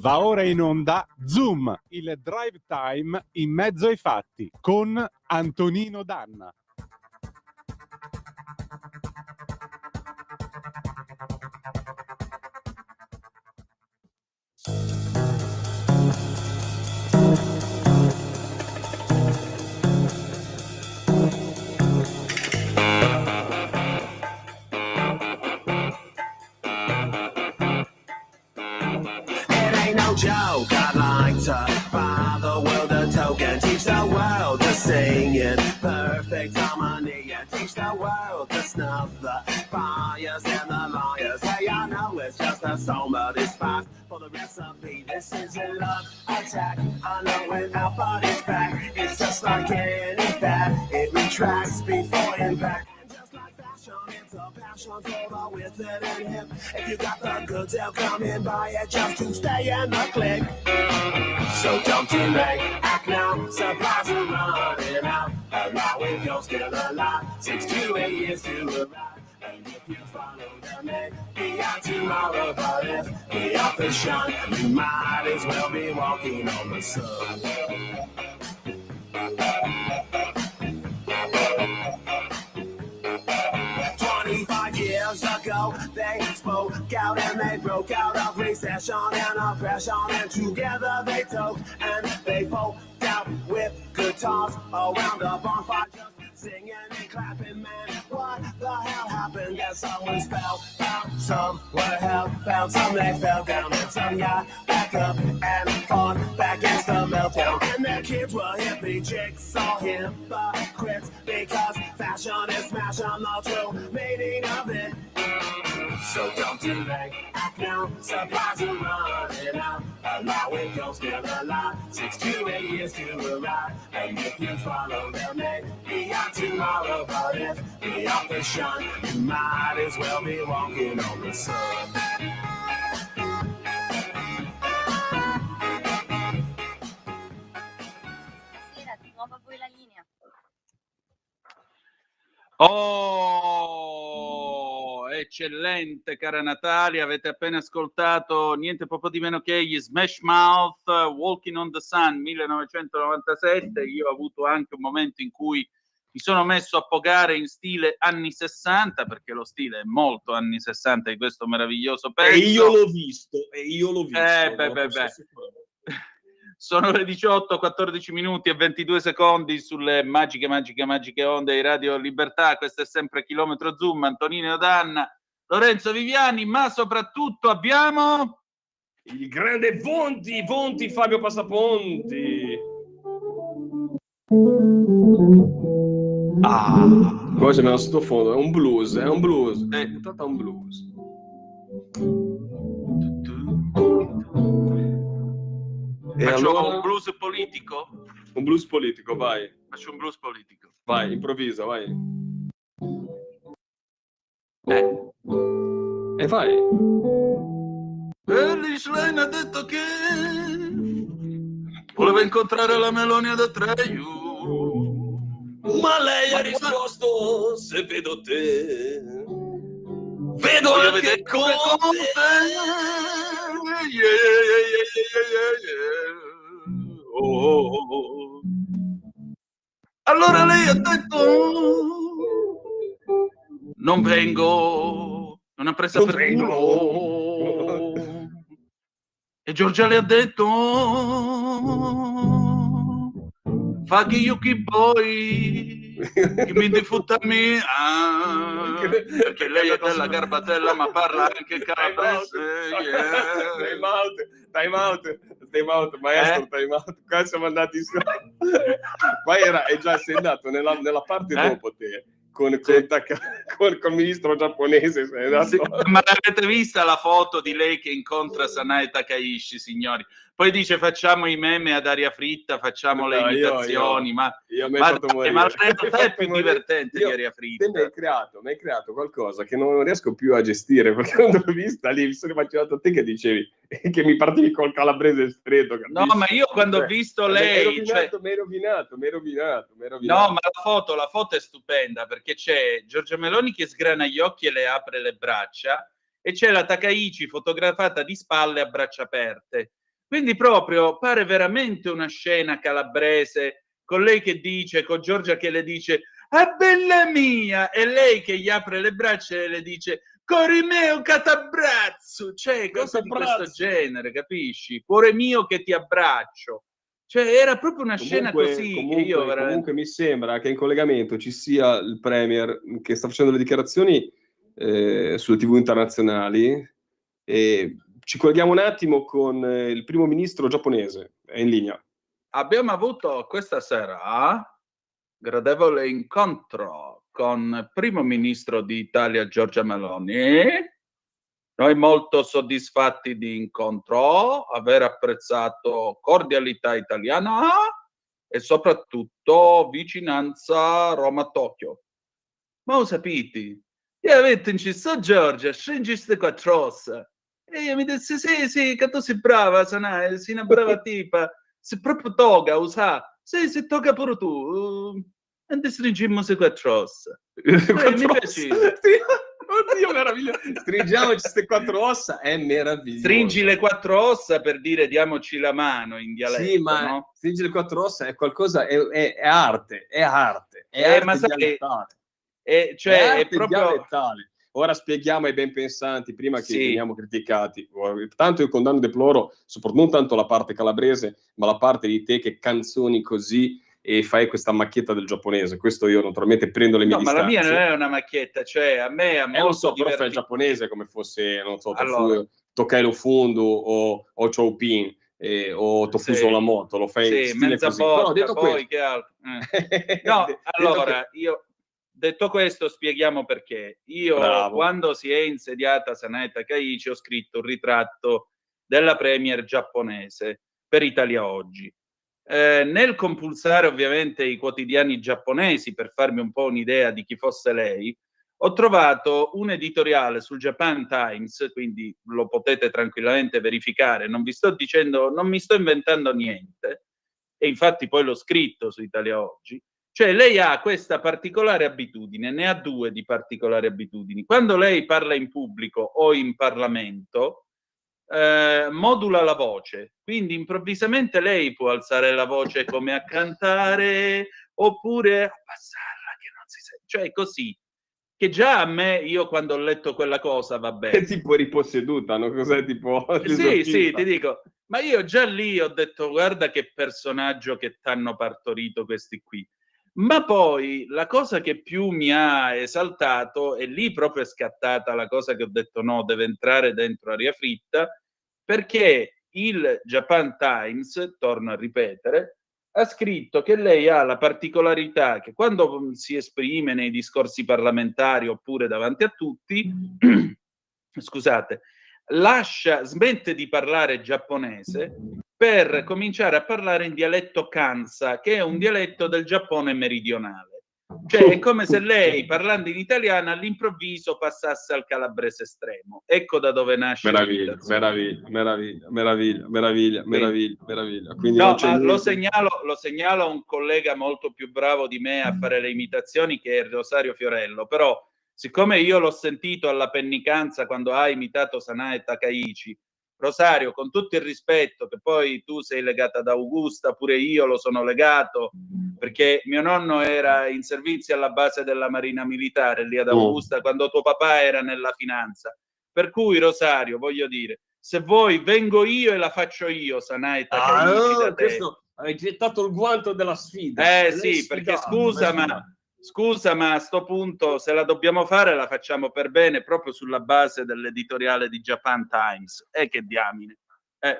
Va ora in onda Zoom, il drive time in mezzo ai fatti, con Antonino Danna. Joke, I'd like to buy the world a token, teach the world to sing in perfect harmony, and teach the world to snuff the fires and the liars. Hey, I know it's just a song, but it's fast for the recipe. This is a love attack. I know it out, but it's back. It's just like any fat, it retracts before impact. It's a passion, total with it and hip. If you got the goods, they'll come and buy it just to stay in the click. So don't delay, act now, supplies are running out. Allow if you're still alive, 6 to 8 years to arrive. And if you follow the man, be out tomorrow. But if the author's shine, you might as well be walking on the sun. Years ago, they spoke out and they broke out of recession and oppression, and together they took and they poked out with guitars around a bonfire, just singing and clapping. Man, what the hell happened? Guess someone spelled out, some were hellbound, some they fell down, and some got back up and fought back against the meltdown. And their kids were hippie chicks, all hypocrites, because fashion is smashing the true meaning of it. So don't delay, act now, supplies are running out. Allow if you're still alive, 6 to 8 years to arrive. And if you follow them, be out tomorrow. But if the author's shine, you might as well be walking on the sun. Oh, eccellente, cara Natalia, avete appena ascoltato niente poco di meno che gli Smash Mouth, Walking on the Sun 1997. Io ho avuto anche un momento in cui mi sono messo a pogare in stile anni 60, perché lo stile è molto anni 60 di questo meraviglioso pezzo. E io l'ho visto. Sono le 18, 14 minuti e 22 secondi sulle magiche onde di Radio Libertà. Questo è sempre Chilometro Zoom, Antonino Danna, Lorenzo Viviani, ma soprattutto abbiamo il grande Vonti, Fabio Passaponti. Poi c'è nel sottofondo, è un blues. Tratta un blues. Faccio allora... un blues politico? Un blues politico, vai. Faccio un blues politico. Vai, improvvisa, vai. E vai. Ellis Lane ha detto che voleva incontrare la Meloni ad Atreyu, ma lei ha risposto: se vedo te, vedo voglio anche vedere con te. Oh. Allora lei ha detto: non vengo, non ha presa per culo. E Giorgia le ha detto: fuck you keep boy, che mi diffutta mia, perché lei è della Garbatella ma parla anche calabrese. Time out, maestro, time out. Qua siamo andati su. Qua è già sei andato nella parte dopo te. Con il ministro giapponese. Sì, ma l'avete vista la foto di lei che incontra Sanae Takaishi, signori? Poi dice: facciamo i meme ad aria fritta, facciamo le imitazioni. Ma l'aneddoto è più divertente di aria fritta. Mi hai creato qualcosa che non riesco più a gestire, perché quando l'ho vista lì mi sono immaginato a te che dicevi che mi partivi col calabrese stretto. No, ma io quando ho visto lei... Mi hai rovinato. No, ma la foto è stupenda, perché c'è Giorgia Meloni che sgrana gli occhi e le apre le braccia, e c'è la Takaichi fotografata di spalle a braccia aperte. Quindi proprio pare veramente una scena calabrese, con lei che dice, con Giorgia che le dice "Ah, bella mia", e lei che gli apre le braccia e le dice "Cori mio che t'abbraccio", cioè cose di questo genere, capisci? Cuore mio che ti abbraccio. Cioè era proprio una scena così che io veramente... Comunque mi sembra che in collegamento ci sia il Premier che sta facendo le dichiarazioni sulle TV internazionali, e ci colleghiamo un attimo con il primo ministro giapponese, è in linea. Abbiamo avuto questa sera gradevole incontro con primo ministro d'Italia Giorgia Meloni. Noi molto soddisfatti di incontro, aver apprezzato cordialità italiana e soprattutto vicinanza Roma-Tokyo. Ma ho sapito, io avete inciso Giorgia, stringi ste quattro ossa. E io mi dissi, sì, che tu sei brava, Sanai, sei una brava tipa, sei proprio toga, usa. Sì, toga pure tu. E ti stringimmo se quattro ossa. Mi piace. Oddio, meraviglioso. Stringiamoci queste quattro ossa, è meraviglioso. Stringi le quattro ossa per dire diamoci la mano in dialetto, sì, ma no? stringi le quattro ossa è qualcosa, è arte, ma sai, dialettale. Cioè, È arte è proprio... dialettale. Ora spieghiamo ai ben pensanti, prima che Sì. veniamo criticati. Tanto io condanno e deploro, soprattutto non tanto la parte calabrese, ma la parte di te che canzoni così e fai questa macchietta del giapponese. Questo io naturalmente prendo le mie No, ma la distanze. mia non è una macchietta, cioè a me ha molto lo so, però fai il divertito. giapponese come fosse, non so, Allora, Tokai lo Fundo o Choupin o Tofuso sì, la moto, lo fai in sì, stile mezza così. Però botta, detto poi questo... che altro? No, allora, che... io detto questo spieghiamo perché. Io Bravo. quando si è insediata Sanae Takaichi ho scritto un ritratto della premier giapponese per Italia Oggi. Nel compulsare ovviamente i quotidiani giapponesi per farmi un po' un'idea di chi fosse lei, ho trovato un editoriale sul Japan Times, quindi lo potete tranquillamente verificare, non vi sto dicendo, non mi sto inventando niente, e infatti poi l'ho scritto su Italia Oggi. Cioè lei ha questa particolare abitudine, ne ha due di particolari abitudini. Quando lei parla in pubblico o in Parlamento, modula la voce, quindi improvvisamente lei può alzare la voce come a cantare oppure abbassarla che non si sente, cioè così, che già a me, io quando ho letto quella cosa, va bene. È tipo riposseduta, no? Cos'è tipo? Sì, ti dico, ma io già lì ho detto guarda che personaggio che t'hanno partorito questi qui. Ma poi la cosa che più mi ha esaltato, e lì proprio è scattata la cosa che ho detto no, deve entrare dentro Aria Fritta, perché il Japan Times, torno a ripetere, ha scritto che lei ha la particolarità che quando si esprime nei discorsi parlamentari oppure davanti a tutti, scusate, smette di parlare giapponese per cominciare a parlare in dialetto Kansa, che è un dialetto del Giappone meridionale. Cioè è come se lei, parlando in italiano, all'improvviso passasse al calabrese estremo. Ecco da dove nasce meraviglia. Quindi no, non c'è ma niente. lo segnalo a un collega molto più bravo di me a fare le imitazioni, che è Rosario Fiorello, però siccome io l'ho sentito alla pennicanza quando ha imitato Sanae Takaichi, Rosario, con tutto il rispetto, che poi tu sei legata ad Augusta, pure io lo sono legato, perché mio nonno era in servizio alla base della Marina Militare lì ad Augusta, quando tuo papà era nella finanza. Per cui, Rosario, voglio dire, se vuoi vengo io e la faccio io, Sanae Takaichi, da te. Questo hai gettato il guanto della sfida. Sì, perché scusa, ma a sto punto se la dobbiamo fare la facciamo per bene proprio sulla base dell'editoriale di Japan Times. Che diamine.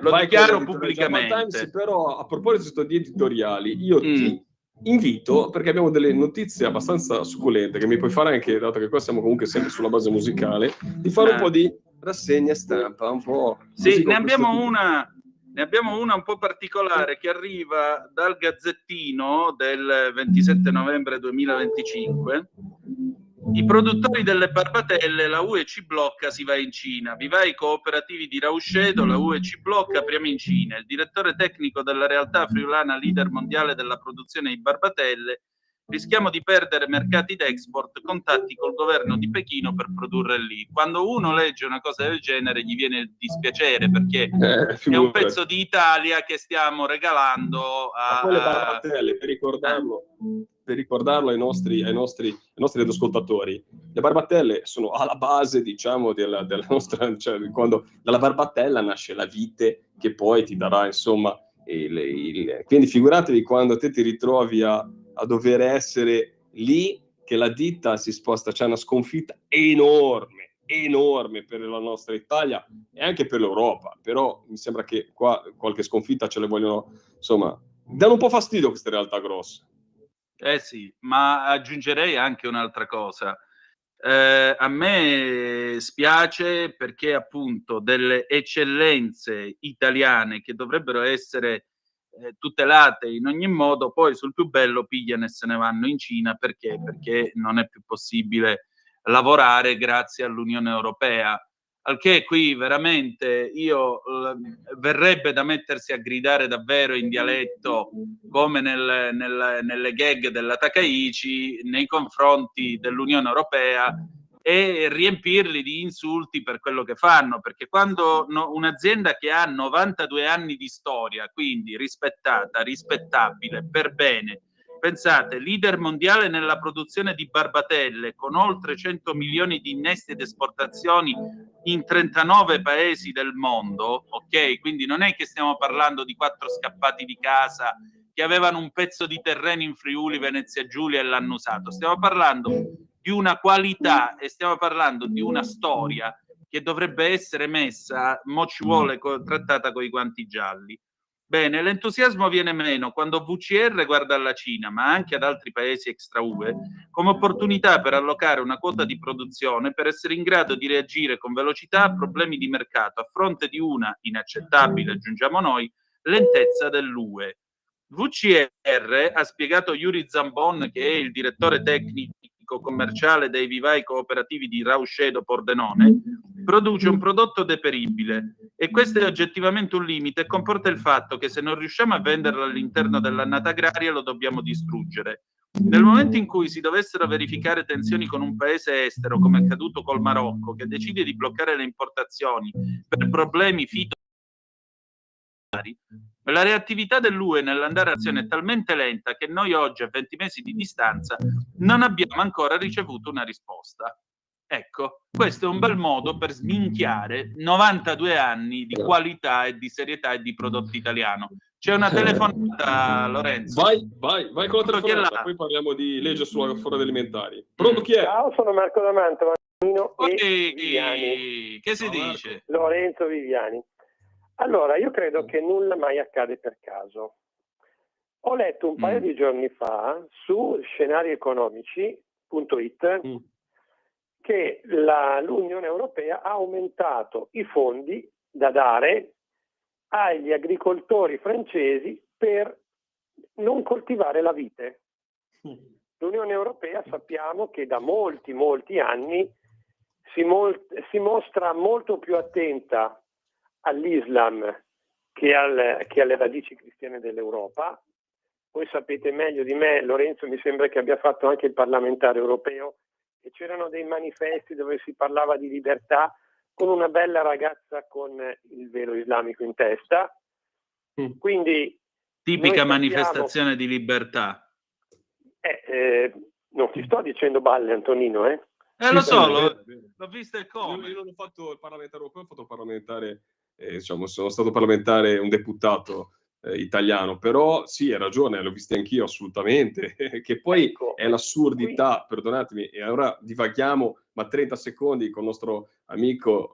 Lo dichiaro pubblicamente. Times, però a proposito di editoriali, io ti invito, perché abbiamo delle notizie abbastanza succulente che mi puoi fare anche, dato che qua siamo comunque sempre sulla base musicale, di fare un po' di rassegna stampa, un po'... Sì, ne abbiamo una un po' particolare che arriva dal Gazzettino del 27 novembre 2025. I produttori delle barbatelle, la UE ci blocca, si va in Cina. Vivai cooperativi di Rauscedo, la UE ci blocca, apriamo in Cina. Il direttore tecnico della realtà friulana leader mondiale della produzione di barbatelle rischiamo di perdere mercati d'export, contatti col governo di Pechino per produrre lì. Quando uno legge una cosa del genere gli viene il dispiacere, perché è un pezzo di Italia che stiamo regalando a quelle barbattelle, per ricordarlo ai nostri ascoltatori. Le barbattelle sono alla base, diciamo, della nostra, cioè, quando dalla barbattella nasce la vite che poi ti darà, insomma, quindi figuratevi quando te ti ritrovi a dover essere lì, che la ditta si sposta, c'è una sconfitta enorme per la nostra Italia e anche per l'Europa, però mi sembra che qua qualche sconfitta ce le vogliono, insomma, danno un po' fastidio queste realtà grosse. Sì, ma aggiungerei anche un'altra cosa. A me spiace perché appunto delle eccellenze italiane che dovrebbero essere tutelate in ogni modo, poi sul più bello pigliano e se ne vanno in Cina perché non è più possibile lavorare grazie all'Unione Europea. Al che qui veramente verrebbe da mettersi a gridare davvero in dialetto come nelle gag della Takaichi nei confronti dell'Unione Europea e riempirli di insulti per quello che fanno, perché quando un'azienda che ha 92 anni di storia, quindi rispettata, rispettabile, per bene, pensate, leader mondiale nella produzione di barbatelle, con oltre 100 milioni di innesti ed esportazioni in 39 paesi del mondo, ok? Quindi non è che stiamo parlando di 4 scappati di casa che avevano un pezzo di terreno in Friuli, Venezia Giulia e l'hanno usato. Stiamo parlando di una qualità e stiamo parlando di una storia che dovrebbe essere messa, mo ci vuole, trattata con i guanti gialli. Bene, l'entusiasmo viene meno quando VCR guarda alla Cina, ma anche ad altri paesi extra UE, come opportunità per allocare una quota di produzione per essere in grado di reagire con velocità a problemi di mercato a fronte di una inaccettabile, aggiungiamo noi, lentezza dell'UE. VCR, ha spiegato Yuri Zambon, che è il direttore tecnico commerciale dei vivai cooperativi di Rauscedo Pordenone, produce un prodotto deperibile e questo è oggettivamente un limite e comporta il fatto che se non riusciamo a venderlo all'interno dell'annata agraria lo dobbiamo distruggere. Nel momento in cui si dovessero verificare tensioni con un paese estero, come è accaduto col Marocco, che decide di bloccare le importazioni per problemi la reattività dell'UE nell'andare azione è talmente lenta che noi oggi, a 20 mesi di distanza, non abbiamo ancora ricevuto una risposta. Ecco, questo è un bel modo per sminchiare 92 anni di qualità e di serietà e di prodotto italiano. C'è una telefonata, Lorenzo. Vai con la telefonata, poi parliamo di legge sulle forre alimentari. Pronto, chi è? Ciao, sono Marco D'Amanto, e Viviani. Che si dice? Lorenzo Viviani. Allora, io credo che nulla mai accade per caso. Ho letto un paio di giorni fa su scenarieconomici.it che l'Unione Europea ha aumentato i fondi da dare agli agricoltori francesi per non coltivare la vite. L'Unione Europea sappiamo che da molti anni si mostra molto più attenta all'Islam che alle radici cristiane dell'Europa. Voi sapete meglio di me, Lorenzo mi sembra che abbia fatto anche il parlamentare europeo, e c'erano dei manifesti dove si parlava di libertà con una bella ragazza con il velo islamico in testa. Quindi tipica manifestazione di libertà. Non ti sto dicendo balle, Antonino, lo so, l'ho visto e come. Io non ho fatto il parlamentare europeo, ho fatto il parlamentare, diciamo, sono stato parlamentare, un deputato italiano, però sì, hai ragione, l'ho visto anch'io assolutamente, che poi è l'assurdità, perdonatemi, e ora divaghiamo, ma 30 secondi con il nostro amico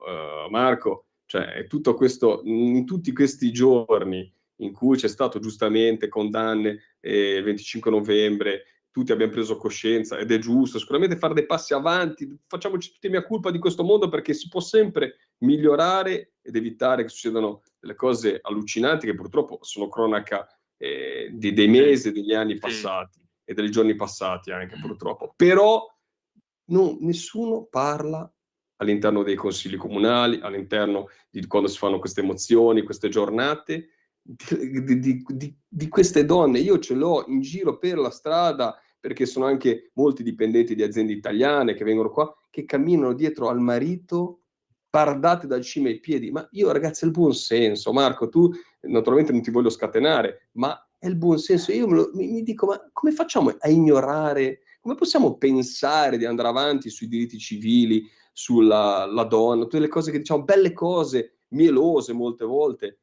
Marco, cioè è tutto questo, in tutti questi giorni in cui c'è stato giustamente condanne, il 25 novembre, tutti abbiamo preso coscienza ed è giusto sicuramente fare dei passi avanti, facciamoci tutti mia colpa di questo mondo, perché si può sempre migliorare ed evitare che succedano delle cose allucinanti che purtroppo sono cronaca dei mesi, degli anni passati e dei giorni passati anche purtroppo, però nessuno parla all'interno dei consigli comunali, all'interno di quando si fanno queste mozioni, queste giornate, di queste donne. Io ce l'ho in giro per la strada, perché sono anche molti dipendenti di aziende italiane che vengono qua, che camminano dietro al marito bardate dal cime ai piedi. Ma io, ragazzi, è il buon senso. Marco, tu naturalmente non ti voglio scatenare, ma è il buon senso. Io mi dico, ma come facciamo a ignorare, come possiamo pensare di andare avanti sui diritti civili, sulla la donna, tutte le cose che diciamo, belle cose, mielose molte volte,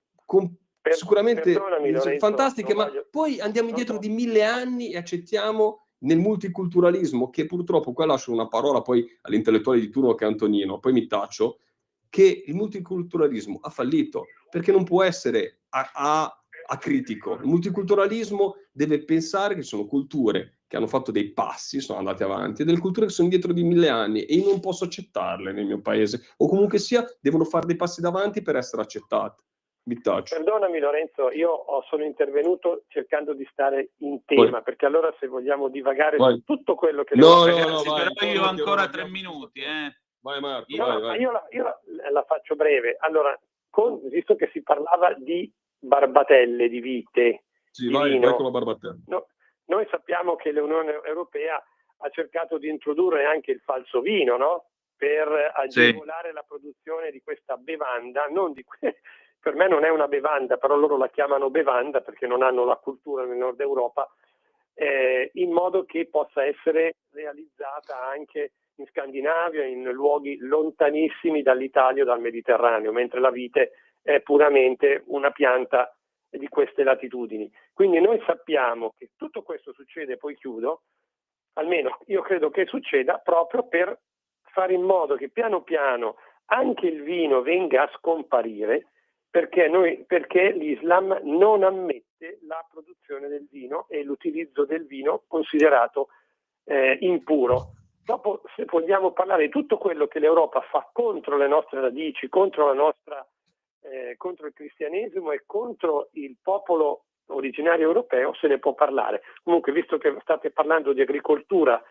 sicuramente Lorenzo, fantastiche, ma poi andiamo indietro di 1000 anni e accettiamo nel multiculturalismo, che purtroppo, qua lascio una parola poi all'intellettuale di turno che è Antonino, poi mi taccio, che il multiculturalismo ha fallito, perché non può essere acritico. Il multiculturalismo deve pensare che ci sono culture che hanno fatto dei passi, sono andate avanti, e delle culture che sono indietro di 1000 anni, e io non posso accettarle nel mio paese, o comunque sia, devono fare dei passi davanti per essere accettate. Mi taccio. Perdonami Lorenzo, io sono intervenuto cercando di stare in tema, perché allora se vogliamo divagare su tutto quello che... Ragazzi, però io ho ancora 3 minuti. Vai Marco, vai. Io la faccio breve. Allora, visto che si parlava di barbatelle, di vite, sì, di vai vino, con la barbatella. No, noi sappiamo che l'Unione Europea ha cercato di introdurre anche il falso vino, no? Per agevolare la produzione di questa bevanda, per me non è una bevanda, però loro la chiamano bevanda perché non hanno la cultura nel nord Europa, in modo che possa essere realizzata anche in Scandinavia, in luoghi lontanissimi dall'Italia o dal Mediterraneo, mentre la vite è puramente una pianta di queste latitudini. Quindi noi sappiamo che tutto questo succede, poi chiudo, almeno io credo che succeda proprio per fare in modo che piano piano anche il vino venga a scomparire, perché l'Islam non ammette la produzione del vino e l'utilizzo del vino considerato impuro. Dopo, se vogliamo parlare di tutto quello che l'Europa fa contro le nostre radici, contro il cristianesimo e contro il popolo originario europeo, se ne può parlare. Comunque, visto che state parlando di agricoltura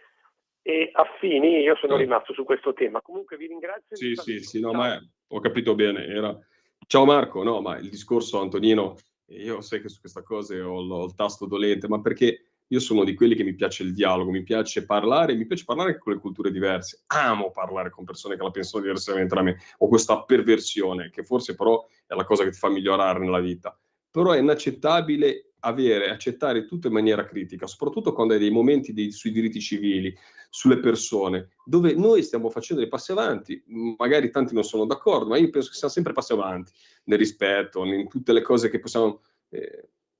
e affini, io sono rimasto su questo tema. Comunque vi ringrazio. Sì, no, ma ho capito bene. Ciao Marco, no, ma il discorso, Antonino, io sai che su questa cosa ho il tasto dolente, ma perché io sono di quelli che mi piace il dialogo, mi piace parlare anche con le culture diverse. Amo parlare con persone che la pensano diversamente da me. Ho questa perversione, che forse però è la cosa che ti fa migliorare nella vita. Però è inaccettabile accettare tutto in maniera critica, soprattutto quando hai dei momenti sui diritti civili, sulle persone, dove noi stiamo facendo dei passi avanti. Magari tanti non sono d'accordo, ma io penso che siamo sempre passi avanti, nel rispetto, in tutte le cose che possiamo...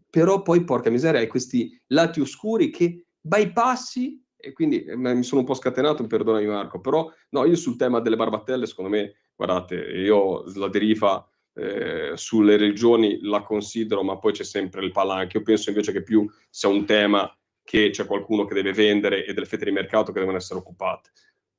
Però poi, porca miseria, hai questi lati oscuri che bypassi, e quindi mi sono un po' scatenato, perdonami Marco, però no, io sul tema delle barbattelle, secondo me, guardate, io la deriva sulle religioni la considero, ma poi c'è sempre il palanche. Io penso invece che più sia un tema che c'è qualcuno che deve vendere e delle fette di mercato che devono essere occupate.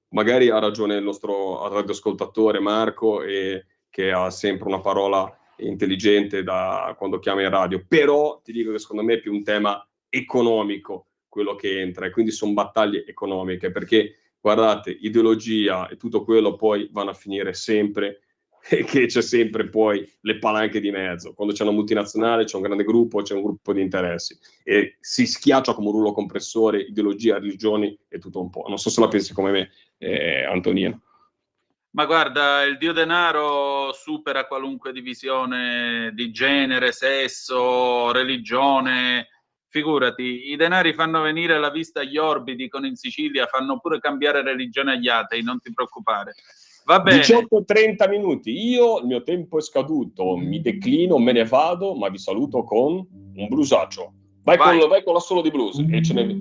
Magari ha ragione il nostro radioascoltatore Marco, e che ha sempre una parola intelligente da quando chiama in radio, però ti dico che secondo me è più un tema economico quello che entra, e quindi sono battaglie economiche, perché guardate, ideologia e tutto quello poi vanno a finire sempre, e che c'è sempre poi le palanche di mezzo. Quando c'è una multinazionale c'è un grande gruppo, c'è un gruppo di interessi, e si schiaccia come un rullo compressore ideologia, religioni e tutto un po'. Non so se la pensi come me, Antonino. Ma guarda, il dio denaro supera qualunque divisione di genere, sesso, religione. Figurati, i denari fanno venire la vista agli orbi, dicono in Sicilia, fanno pure cambiare religione agli atei, non ti preoccupare. Va bene. 18:30 minuti, il mio tempo è scaduto, mi declino, me ne vado, ma vi saluto con un blusaccio. Vai con l'assolo di blues. E ce ne...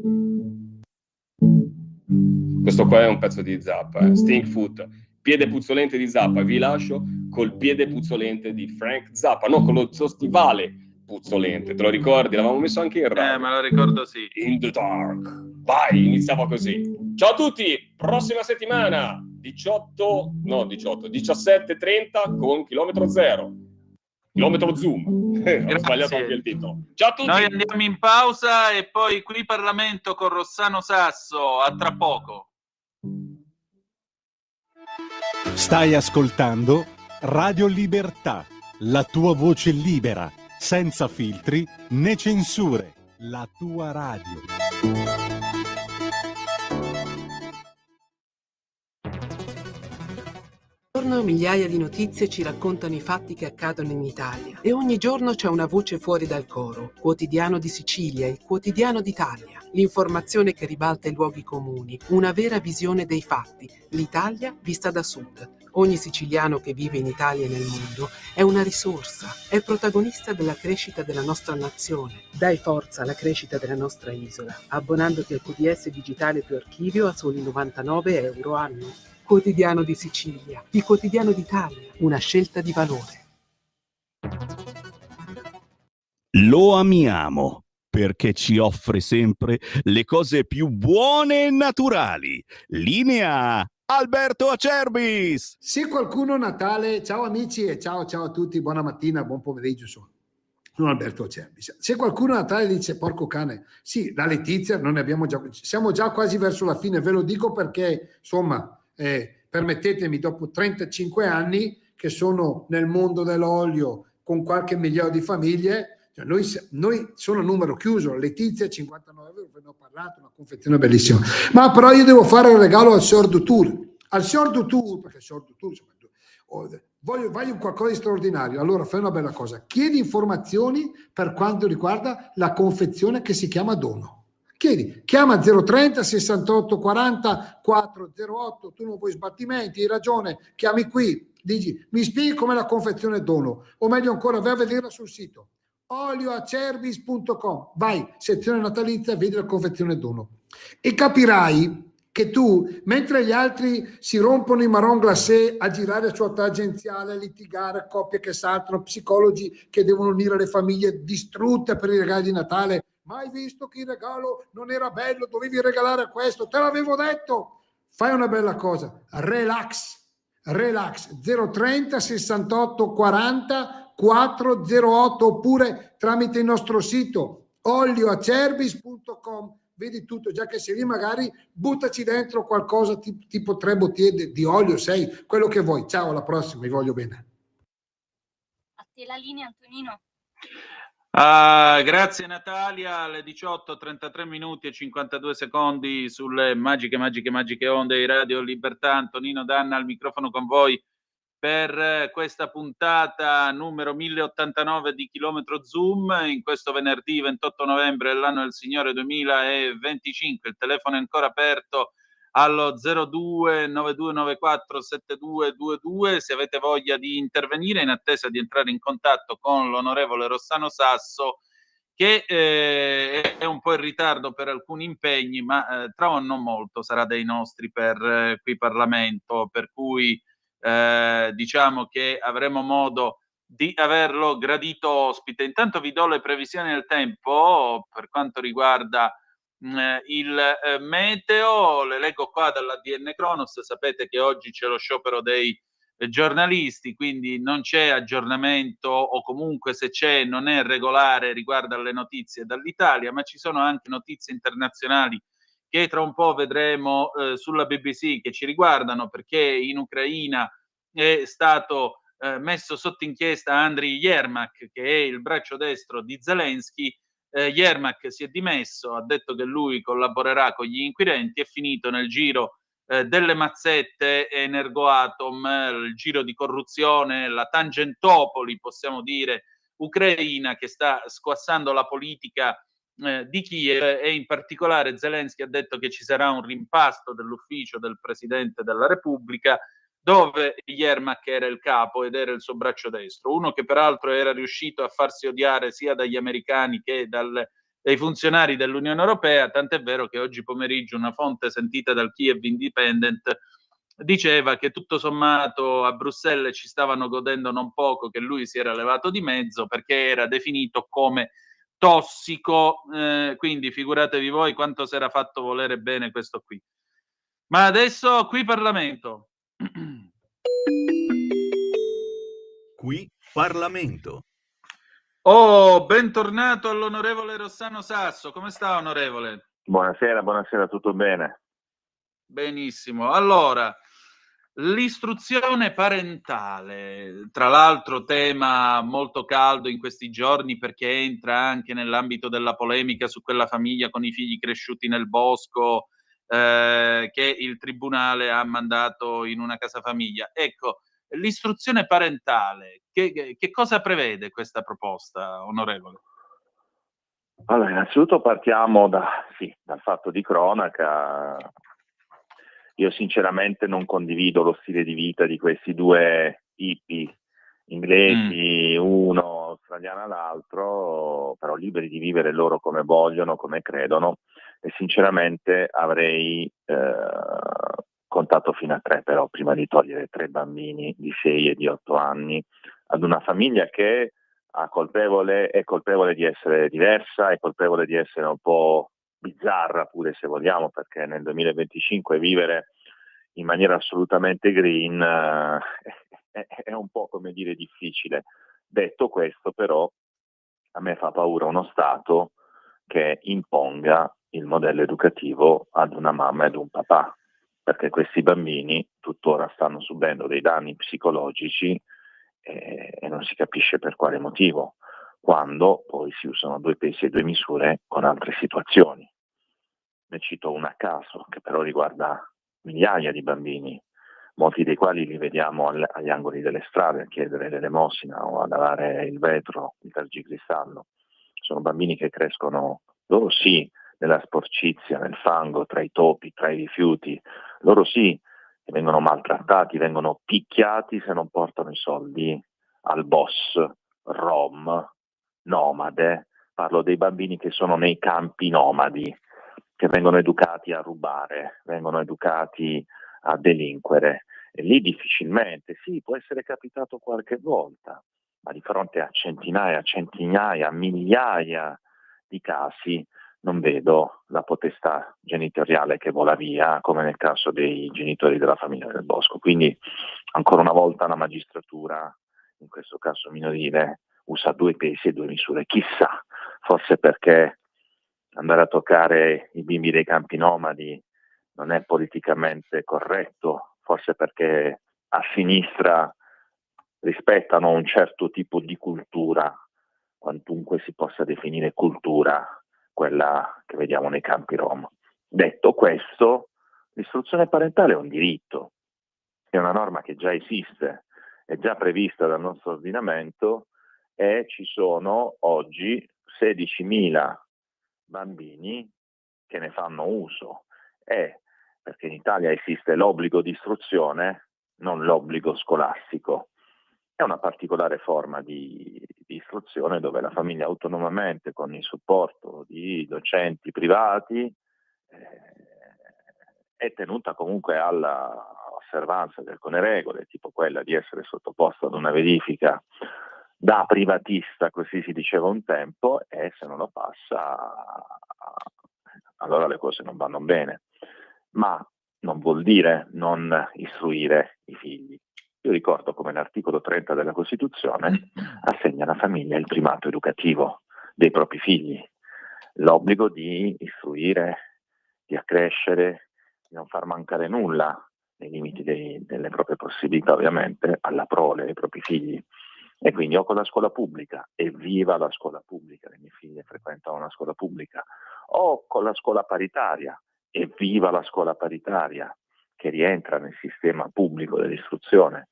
Questo qua è un pezzo di Zappa, Stinkfoot. Piede puzzolente di Zappa, vi lascio col piede puzzolente di Frank Zappa, no, con lo stivale puzzolente, te lo ricordi? L'avevamo messo anche in radio. Me lo ricordo, sì. In the dark. Vai, iniziamo così. Ciao a tutti, prossima settimana 17:30 con Chilometro Zero. Chilometro Zoom. Ho sbagliato anche il titolo. Ciao a tutti. Noi andiamo in pausa e poi qui Parlamento con Rossano Sasso, a tra poco. Stai ascoltando Radio Libertà, la tua voce libera, senza filtri né censure, la tua radio. giorno migliaia di notizie ci raccontano i fatti che accadono in Italia e ogni giorno c'è una voce fuori dal coro. Quotidiano di Sicilia, il quotidiano d'Italia. L'informazione che ribalta i luoghi comuni, una vera visione dei fatti. L'Italia vista da sud. Ogni siciliano che vive in Italia e nel mondo è una risorsa, è protagonista della crescita della nostra nazione. Dai forza alla crescita della nostra isola, abbonandoti al QDS digitale più archivio a soli 99 euro annuo. Quotidiano di Sicilia, il quotidiano d'Italia, una scelta di valore. Lo amiamo perché ci offre sempre le cose più buone e naturali. Linea Alberto Acerbis! Se qualcuno a Natale, ciao amici e ciao a tutti, buona mattina, buon pomeriggio, sono Alberto Acerbis. Se qualcuno a Natale dice porco cane, sì, la Letizia non ne abbiamo già, siamo già quasi verso la fine, ve lo dico perché insomma, permettetemi, dopo 35 anni che sono nel mondo dell'olio con qualche migliaio di famiglie, cioè noi sono numero chiuso, Letizia 59 euro, ve ne ho parlato, una confezione bellissima, ma però io devo fare il regalo al Sordo Tour, perché il Sordo Tour voglio qualcosa di straordinario, allora fai una bella cosa, chiedi informazioni per quanto riguarda la confezione che si chiama dono. Chiama 030 68 40 408, tu non vuoi sbattimenti, hai ragione, chiami qui, dici mi spieghi com'è la confezione dono, o meglio ancora vai a vederla sul sito olioacerbis.com, vai, sezione natalizia, vedi la confezione dono e capirai che tu, mentre gli altri si rompono i marron glacé a girare su tangenziale, a litigare, coppie che saltano, psicologi che devono unire le famiglie distrutte per i regali di Natale, ma hai visto che il regalo non era bello, dovevi regalare questo, te l'avevo detto, fai una bella cosa, relax 030 68 40 408 oppure tramite il nostro sito olioacerbis.com, vedi tutto, già che sei lì magari buttaci dentro qualcosa tipo 3 bottiglie di olio, 6, quello che vuoi. Ciao, alla prossima, vi voglio bene. A te la linea, Antonino. Grazie Natalia, alle 18:33 minuti e 52 secondi sulle magiche onde di Radio Libertà. Antonino Danna al microfono con voi per questa puntata numero 1089 di Chilometro Zoom, in questo venerdì 28 novembre dell'anno del Signore 2025. Il telefono è ancora aperto allo 02 9294 7222 se avete voglia di intervenire, in attesa di entrare in contatto con l'onorevole Rossano Sasso, che è un po' in ritardo per alcuni impegni, ma tra non molto sarà dei nostri per qui Parlamento, per cui diciamo che avremo modo di averlo gradito ospite. Intanto vi do le previsioni del tempo per quanto riguarda il meteo, le leggo qua dall'ADN Cronos. Sapete che oggi c'è lo sciopero dei giornalisti, quindi non c'è aggiornamento, o comunque se c'è non è regolare, riguardo alle notizie dall'Italia, ma ci sono anche notizie internazionali che tra un po' vedremo sulla BBC, che ci riguardano, perché in Ucraina è stato messo sotto inchiesta Andriy Yermak, che è il braccio destro di Zelensky. Yermak si è dimesso, ha detto che lui collaborerà con gli inquirenti, è finito nel giro delle mazzette Energoatom, il giro di corruzione, la Tangentopoli, possiamo dire, ucraina, che sta squassando la politica di Kiev, e in particolare Zelensky ha detto che ci sarà un rimpasto dell'ufficio del Presidente della Repubblica, dove Yermak era il capo ed era il suo braccio destro, uno che peraltro era riuscito a farsi odiare sia dagli americani che dai funzionari dell'Unione Europea, tant'è vero che oggi pomeriggio una fonte sentita dal Kiev Independent diceva che tutto sommato a Bruxelles ci stavano godendo non poco che lui si era levato di mezzo, perché era definito come tossico, quindi figuratevi voi quanto si era fatto volere bene questo qui. Ma adesso qui Parlamento. Qui Parlamento. Oh, bentornato all'onorevole Rossano Sasso. Come sta, onorevole? Buonasera, tutto bene? Benissimo. Allora, l'istruzione parentale, tra l'altro tema molto caldo in questi giorni, perché entra anche nell'ambito della polemica su quella famiglia con i figli cresciuti nel bosco, che il tribunale ha mandato in una casa famiglia. Ecco, l'istruzione parentale, che cosa prevede questa proposta, onorevole? Allora, innanzitutto partiamo dal fatto di cronaca. Io sinceramente non condivido lo stile di vita di questi due hippie inglesi, uno australiano l'altro, però liberi di vivere loro come vogliono, come credono, e sinceramente avrei contato fino a 3, però prima di togliere 3 bambini di 6 e di 8 anni ad una famiglia che è colpevole di essere diversa, è colpevole di essere un po' bizzarra pure, se vogliamo, perché nel 2025 vivere in maniera assolutamente green è un po', come dire, difficile. Detto questo, però, a me fa paura uno Stato che imponga il modello educativo ad una mamma e ad un papà, perché questi bambini tuttora stanno subendo dei danni psicologici e non si capisce per quale motivo, quando poi si usano 2 pesi e 2 misure con altre situazioni. Ne cito una a caso, che però riguarda migliaia di bambini, molti dei quali li vediamo agli angoli delle strade a chiedere l'elemosina o a lavare il vetro, il tergicristallo. Sono bambini che crescono, loro sì, nella sporcizia, nel fango, tra i topi, tra i rifiuti, loro sì, che vengono maltrattati, vengono picchiati se non portano i soldi al boss, rom, nomade. Parlo dei bambini che sono nei campi nomadi, che vengono educati a rubare, vengono educati a delinquere. E lì difficilmente, sì, può essere capitato qualche volta, ma di fronte a centinaia, migliaia di casi non vedo la potestà genitoriale che vola via, come nel caso dei genitori della famiglia del Bosco. Quindi, ancora una volta, la magistratura, in questo caso minorile, usa 2 pesi e 2 misure. Chissà, forse perché andare a toccare i bimbi dei campi nomadi non è politicamente corretto, forse perché a sinistra rispettano un certo tipo di cultura, quantunque si possa definire cultura, quella che vediamo nei campi rom. Detto questo, l'istruzione parentale è un diritto, è una norma che già esiste, è già prevista dal nostro ordinamento e ci sono oggi 16.000 bambini che ne fanno uso, perché in Italia esiste l'obbligo di istruzione, non l'obbligo scolastico. È una particolare forma di istruzione dove la famiglia autonomamente, con il supporto di docenti privati, è tenuta comunque all'osservanza di alcune regole, tipo quella di essere sottoposto ad una verifica da privatista, così si diceva un tempo, e se non lo passa allora le cose non vanno bene. Ma non vuol dire non istruire i figli. Io ricordo come l'articolo 30 della Costituzione assegna alla famiglia il primato educativo dei propri figli, l'obbligo di istruire, di accrescere, di non far mancare nulla, nei limiti delle proprie possibilità ovviamente, alla prole dei propri figli. E quindi o con la scuola pubblica, e viva la scuola pubblica, le mie figlie frequentano una scuola pubblica, o con la scuola paritaria, e viva la scuola paritaria, che rientra nel sistema pubblico dell'istruzione,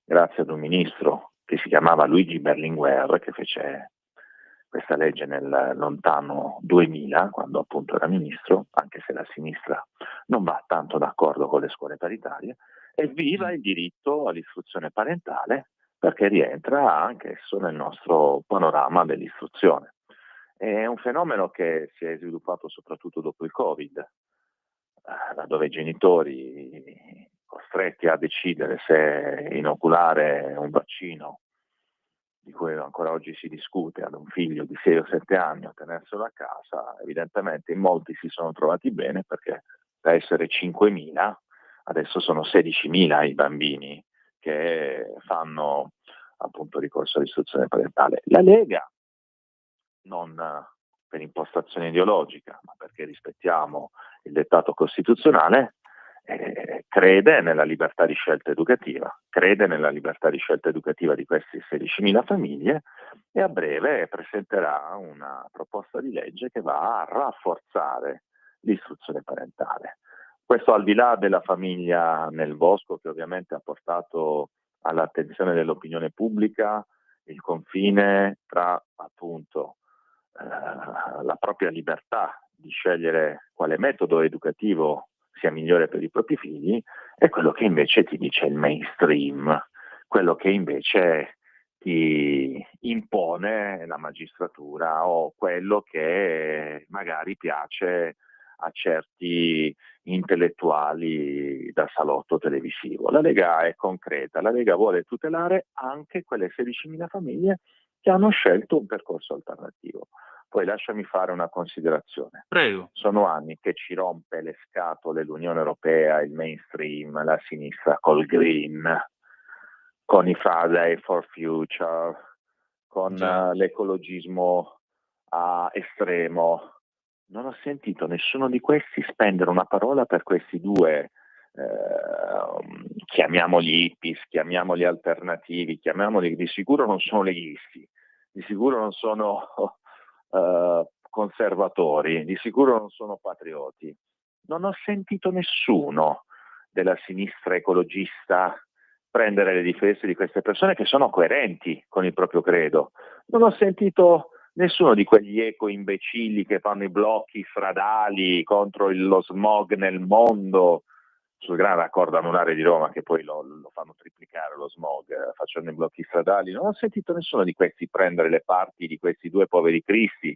grazie ad un ministro che si chiamava Luigi Berlinguer, che fece questa legge nel lontano 2000, quando appunto era ministro, anche se la sinistra non va tanto d'accordo con le scuole paritarie, e viva il diritto all'istruzione parentale, perché rientra anche esso nel nostro panorama dell'istruzione. È un fenomeno che si è sviluppato soprattutto dopo il Covid, laddove i genitori costretti a decidere se inoculare un vaccino, di cui ancora oggi si discute, ad un figlio di 6 o 7 anni, o tenerselo a casa, evidentemente in molti si sono trovati bene, perché da essere 5.000 adesso sono 16.000 i bambini che fanno appunto ricorso all'istruzione parentale. La Lega, non per impostazione ideologica, ma perché rispettiamo il dettato costituzionale, crede nella libertà di scelta educativa, di queste 16.000 famiglie, e a breve presenterà una proposta di legge che va a rafforzare l'istruzione parentale. Questo al di là della famiglia nel Bosco, che ovviamente ha portato all'attenzione dell'opinione pubblica il confine tra appunto la propria libertà di scegliere quale metodo educativo sia migliore per i propri figli e quello che invece ti dice il mainstream, quello che invece ti impone la magistratura o quello che magari piace a certi intellettuali da salotto televisivo. La Lega è concreta, la Lega vuole tutelare anche quelle 16.000 famiglie che hanno scelto un percorso alternativo. Poi lasciami fare una considerazione. Prego. Sono anni che ci rompe le scatole l'Unione Europea, il mainstream, la sinistra col green, con i Friday for Future, con l'ecologismo estremo. Non ho sentito nessuno di questi spendere una parola per questi due, chiamiamoli hippies, chiamiamoli alternativi, chiamiamoli, di sicuro non sono leghisti, di sicuro non sono conservatori, di sicuro non sono patrioti. Non ho sentito nessuno della sinistra ecologista prendere le difese di queste persone che sono coerenti con il proprio credo. Non ho sentito nessuno di quegli eco-imbecilli che fanno i blocchi stradali contro lo smog nel mondo, sul gran raccordo anulare di Roma, che poi lo fanno triplicare lo smog facendo i blocchi stradali. Non ho sentito nessuno di questi prendere le parti di questi due poveri cristi.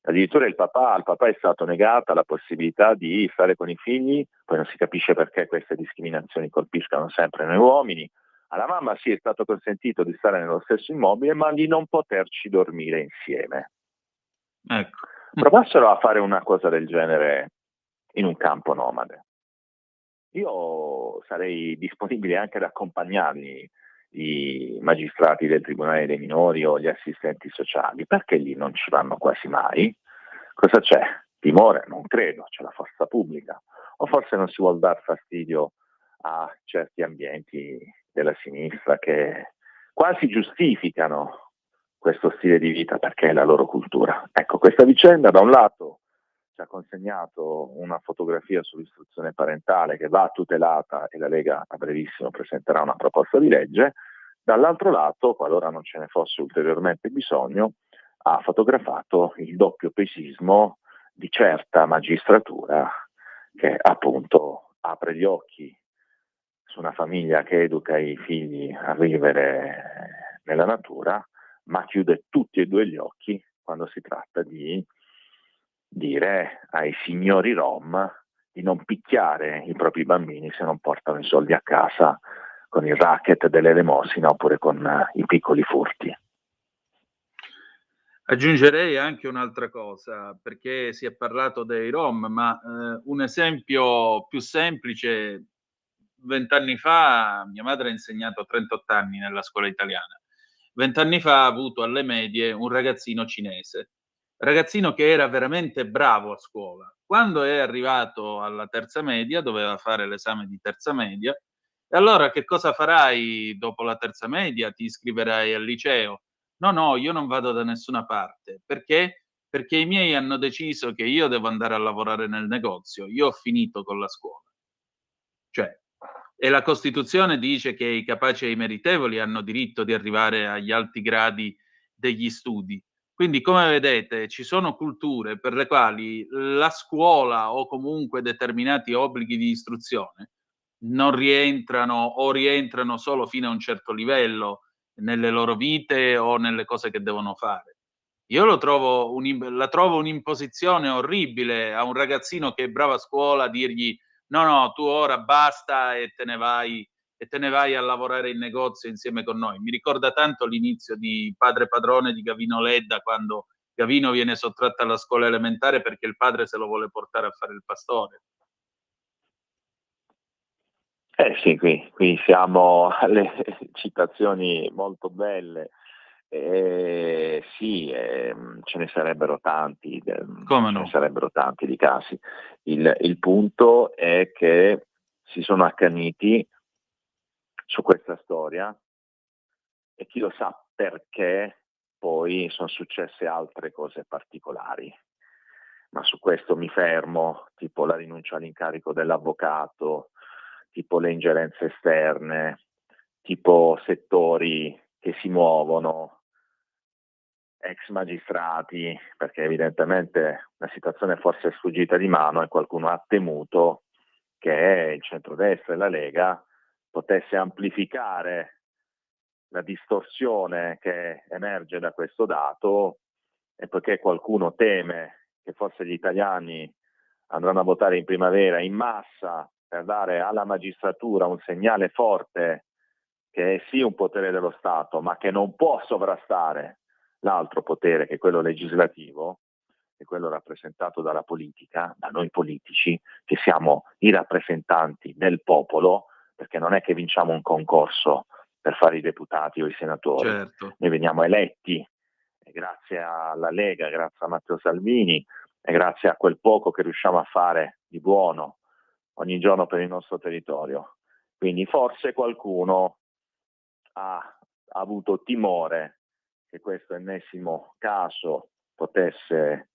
Addirittura al papà è stato negata la possibilità di stare con i figli, poi non si capisce perché queste discriminazioni colpiscano sempre noi uomini. Alla mamma sì, è stato consentito di stare nello stesso immobile, ma di non poterci dormire insieme. Ecco. Provassero a fare una cosa del genere in un campo nomade. Io sarei disponibile anche ad accompagnarli, i magistrati del Tribunale dei Minori o gli assistenti sociali, perché lì non ci vanno quasi mai. Cosa c'è? Timore? Non credo, c'è la forza pubblica. O forse non si vuol dar fastidio a certi ambienti della sinistra che quasi giustificano questo stile di vita perché è la loro cultura. Ecco, questa vicenda da un lato ci ha consegnato una fotografia sull'istruzione parentale che va tutelata e la Lega a brevissimo presenterà una proposta di legge, dall'altro lato, qualora non ce ne fosse ulteriormente bisogno, ha fotografato il doppio pesismo di certa magistratura che appunto apre gli occhi su una famiglia che educa i figli a vivere nella natura, ma chiude tutti e due gli occhi quando si tratta di dire ai signori rom di non picchiare i propri bambini se non portano i soldi a casa con il racket dell'elemosina oppure con i piccoli furti. Aggiungerei anche un'altra cosa, perché si è parlato dei rom, ma un esempio più semplice: 20 anni fa mia madre ha insegnato 38 anni nella scuola italiana. 20 anni fa ha avuto alle medie un ragazzino cinese, ragazzino che era veramente bravo a scuola. Quando è arrivato alla terza media, doveva fare l'esame di terza media, e allora che cosa farai dopo la terza media? Ti iscriverai al liceo? No, io non vado da nessuna parte. Perché? Perché i miei hanno deciso che io devo andare a lavorare nel negozio. Io ho finito con la scuola. Cioè, e la Costituzione dice che i capaci e i meritevoli hanno diritto di arrivare agli alti gradi degli studi. Quindi, come vedete, ci sono culture per le quali la scuola o comunque determinati obblighi di istruzione non rientrano o rientrano solo fino a un certo livello nelle loro vite o nelle cose che devono fare. Io la trovo un'imposizione orribile a un ragazzino che è bravo a scuola dirgli: no, tu ora basta e te ne vai a lavorare in negozio insieme con noi. Mi ricorda tanto l'inizio di Padre Padrone di Gavino Ledda, quando Gavino viene sottratto alla scuola elementare perché il padre se lo vuole portare a fare il pastore. Sì, qui siamo alle citazioni molto belle. Sì, ce ne sarebbero tanti, Come ce no? ne sarebbero tanti di casi. Il punto è che si sono accaniti su questa storia e chi lo sa perché poi sono successe altre cose particolari. Ma su questo mi fermo, tipo la rinuncia all'incarico dell'avvocato, tipo le ingerenze esterne, tipo settori che si muovono, ex magistrati, perché evidentemente la situazione forse è sfuggita di mano e qualcuno ha temuto che il centrodestra e la Lega potesse amplificare la distorsione che emerge da questo dato, e poiché qualcuno teme che forse gli italiani andranno a votare in primavera in massa per dare alla magistratura un segnale forte che è sì un potere dello Stato, ma che non può sovrastare l'altro potere, che è quello legislativo, che è quello rappresentato dalla politica, da noi politici, che siamo i rappresentanti del popolo, perché non è che vinciamo un concorso per fare i deputati o i senatori, Certo. noi veniamo eletti, e grazie alla Lega, grazie a Matteo Salvini e grazie a quel poco che riusciamo a fare di buono ogni giorno per il nostro territorio. Quindi forse qualcuno ha avuto timore che questo ennesimo caso potesse,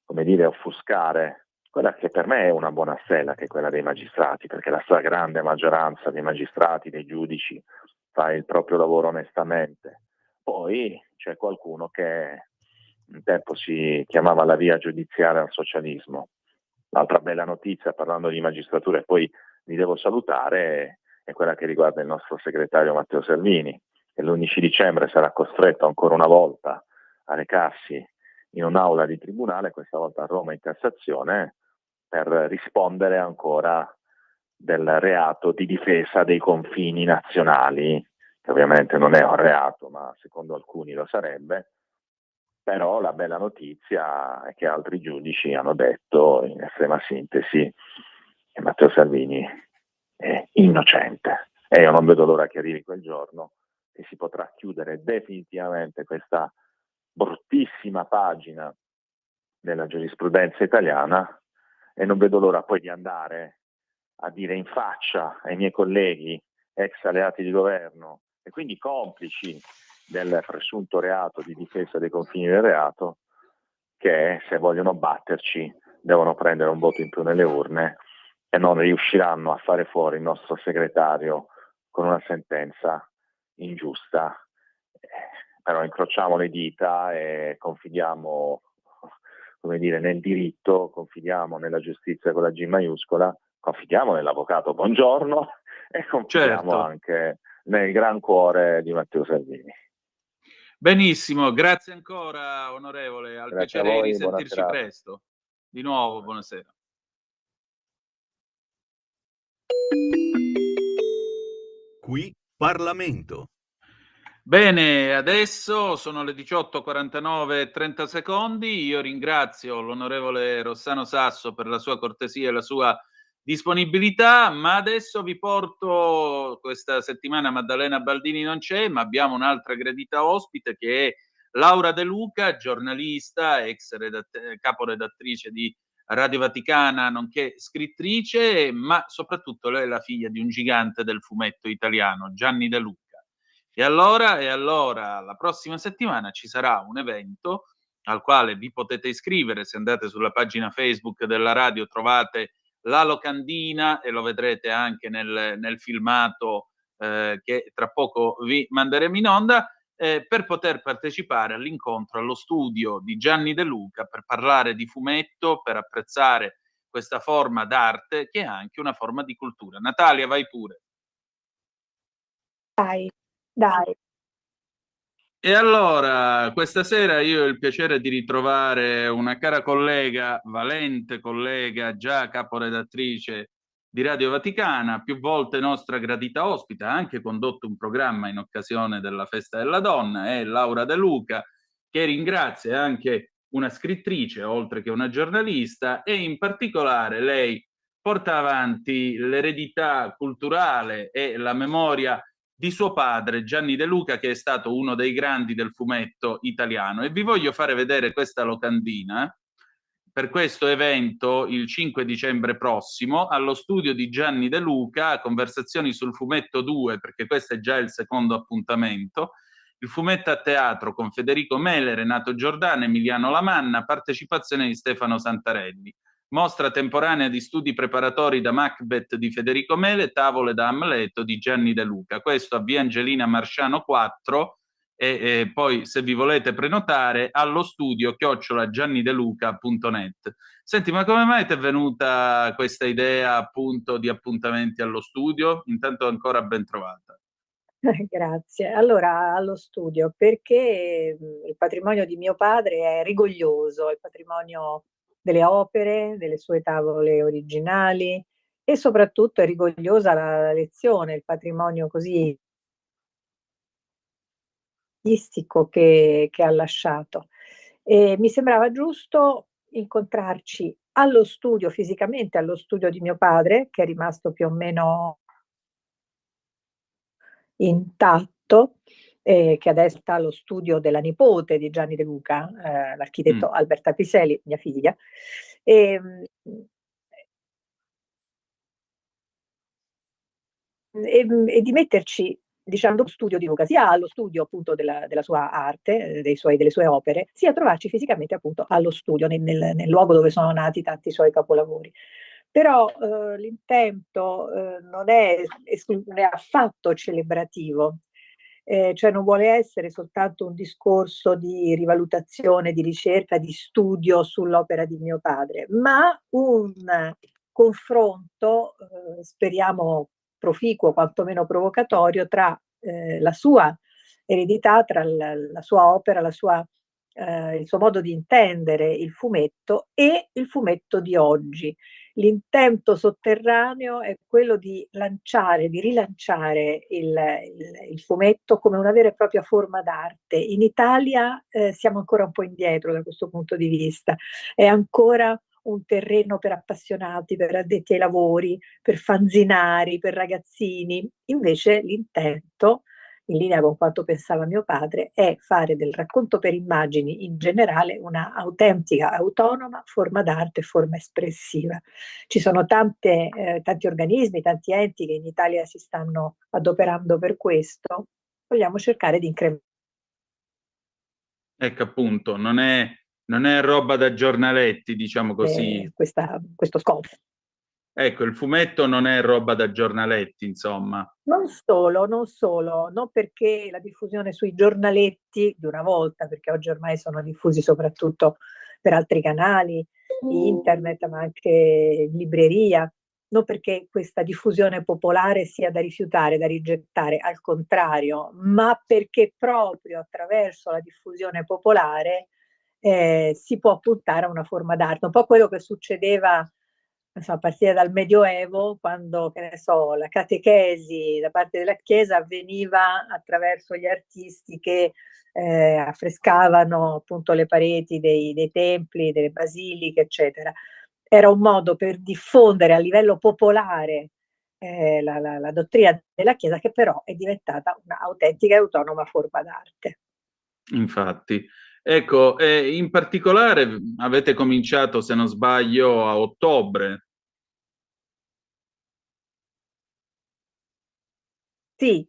come dire, offuscare quella che per me è una buona stella, che è quella dei magistrati, perché la stragrande maggioranza dei magistrati, dei giudici, fa il proprio lavoro onestamente. Poi c'è qualcuno che un tempo si chiamava la via giudiziaria al socialismo. L'altra bella notizia, parlando di magistratura, e poi vi devo salutare, è quella che riguarda il nostro segretario Matteo Salvini, che l'11 dicembre sarà costretto ancora una volta a recarsi in un'aula di tribunale, questa volta a Roma in Cassazione, per rispondere ancora del reato di difesa dei confini nazionali, che ovviamente non è un reato, ma secondo alcuni lo sarebbe. Però la bella notizia è che altri giudici hanno detto, in estrema sintesi, che Matteo Salvini è innocente. E io non vedo l'ora che arrivi quel giorno che si potrà chiudere definitivamente questa bruttissima pagina della giurisprudenza italiana, e non vedo l'ora poi di andare a dire in faccia ai miei colleghi, ex alleati di governo e quindi complici del presunto reato di difesa dei confini del reato, che se vogliono batterci devono prendere un voto in più nelle urne e non riusciranno a fare fuori il nostro segretario con una sentenza ingiusta. Però incrociamo le dita e confidiamo, come dire, nel diritto, confidiamo nella giustizia con la G maiuscola, confidiamo nell'avvocato Bongiorno e confidiamo anche nel gran cuore di Matteo Salvini. Benissimo, grazie ancora onorevole, al Grazie a piacere voi, di buona sentirci serata. presto. Di nuovo, buonasera. Qui Parlamento. Bene, adesso sono le 18:49:30. Io ringrazio l'onorevole Rossano Sasso per la sua cortesia e la sua disponibilità, ma adesso vi porto, questa settimana Maddalena Baldini non c'è, ma abbiamo un'altra gradita ospite che è Laura De Luca, giornalista, ex caporedattrice di Radio Vaticana, nonché scrittrice, ma soprattutto lei è la figlia di un gigante del fumetto italiano, Gianni De Luca. E allora, la prossima settimana ci sarà un evento al quale vi potete iscrivere. Se andate sulla pagina Facebook della radio trovate la locandina e lo vedrete anche nel filmato che tra poco vi manderemo in onda, per poter partecipare all'incontro allo studio di Gianni De Luca per parlare di fumetto, per apprezzare questa forma d'arte che è anche una forma di cultura. Natalia, vai pure. Dai. E allora, questa sera io ho il piacere di ritrovare una cara collega, valente collega, già caporedattrice di Radio Vaticana, più volte nostra gradita ospite, ha anche condotto un programma in occasione della Festa della Donna, è Laura De Luca, che ringrazio, è anche una scrittrice, oltre che una giornalista, e in particolare lei porta avanti l'eredità culturale e la memoria di suo padre Gianni De Luca, che è stato uno dei grandi del fumetto italiano. E vi voglio fare vedere questa locandina per questo evento il 5 dicembre prossimo allo studio di Gianni De Luca, Conversazioni sul fumetto 2, perché questo è già il secondo appuntamento, il fumetto a teatro con Federico Mele, Renato Giordano, Emiliano Lamanna, partecipazione di Stefano Santarelli. mostra temporanea di studi preparatori da Macbeth di Federico Mele, tavole da Amleto di Gianni De Luca. Questo a via Angelina Marciano 4 e poi se vi volete prenotare allo studio @giannideluca.net. Senti, ma come mai ti è venuta questa idea appunto di appuntamenti allo studio? Intanto ancora ben trovata. Grazie. Allora, allo studio, perché il patrimonio di mio padre è rigoglioso, il patrimonio delle opere, delle sue tavole originali e soprattutto è rigogliosa la lezione, il patrimonio così artistico che ha lasciato. E mi sembrava giusto incontrarci allo studio, fisicamente allo studio di mio padre, che è rimasto più o meno intatto, che adesso sta allo studio della nipote di Gianni De Luca, l'architetto Alberta Piselli, mia figlia. Ehm, e di metterci, diciamo, lo studio di Luca, sia allo studio appunto della sua arte, delle sue opere, sia trovarci fisicamente appunto allo studio, nel luogo dove sono nati tanti suoi capolavori. Però l'intento non è affatto celebrativo, cioè non vuole essere soltanto un discorso di rivalutazione, di ricerca, di studio sull'opera di mio padre, ma un confronto, speriamo proficuo, quantomeno provocatorio, tra la sua eredità, tra la sua opera, il suo modo di intendere il fumetto e il fumetto di oggi. L'intento sotterraneo è quello di rilanciare il fumetto come una vera e propria forma d'arte. In Italia siamo ancora un po' indietro da questo punto di vista, è ancora un terreno per appassionati, per addetti ai lavori, per fanzinari, per ragazzini. Invece l'intento, in linea con quanto pensava mio padre, è fare del racconto per immagini in generale una autentica, autonoma forma d'arte, forma espressiva. Ci sono tanti organismi, tanti enti che in Italia si stanno adoperando per questo. Vogliamo cercare di incrementare. Ecco, appunto, non è roba da giornaletti, diciamo così. Questo scopo. Ecco, il fumetto non è roba da giornaletti, insomma. Non solo, non perché la diffusione sui giornaletti di una volta, perché oggi ormai sono diffusi soprattutto per altri canali, internet, ma anche in libreria, non perché questa diffusione popolare sia da rifiutare, da rigettare, al contrario, ma perché proprio attraverso la diffusione popolare si può puntare a una forma d'arte, un po' quello che succedeva a partire dal Medioevo, quando, che ne so, la catechesi da parte della Chiesa avveniva attraverso gli artisti che affrescavano appunto le pareti dei templi, delle basiliche, eccetera. Era un modo per diffondere a livello popolare la dottrina della Chiesa, che però è diventata un'autentica e autonoma forma d'arte. Infatti. Ecco, in particolare avete cominciato, se non sbaglio, a ottobre. Sì,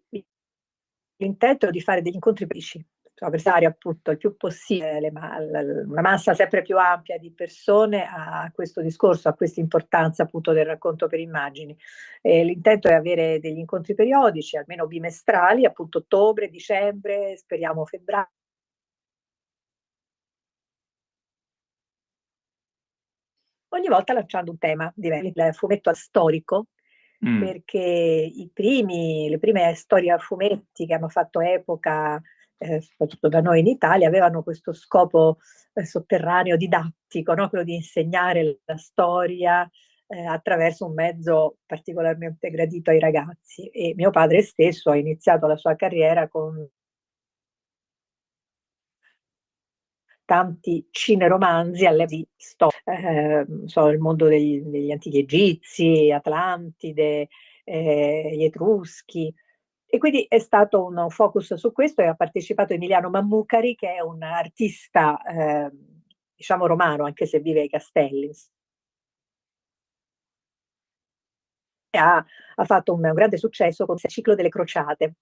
l'intento è di fare degli incontri periodici, per stare appunto il più possibile una massa sempre più ampia di persone a questo discorso, a questa importanza appunto del racconto per immagini. L'intento è avere degli incontri periodici, almeno bimestrali, appunto ottobre, dicembre, speriamo febbraio. Ogni volta lanciando un tema diverso, il fumetto storico, perché le prime storie a fumetti che hanno fatto epoca, soprattutto da noi in Italia, avevano questo scopo sotterraneo, didattico, no? Quello di insegnare la storia attraverso un mezzo particolarmente gradito ai ragazzi. E mio padre stesso ha iniziato la sua carriera con tanti cineromanzi il mondo degli antichi egizi, Atlantide, gli Etruschi. E quindi è stato un focus su questo e ha partecipato Emiliano Mammucari, che è un artista, diciamo romano, anche se vive ai Castelli. Ha fatto un grande successo con il ciclo delle crociate.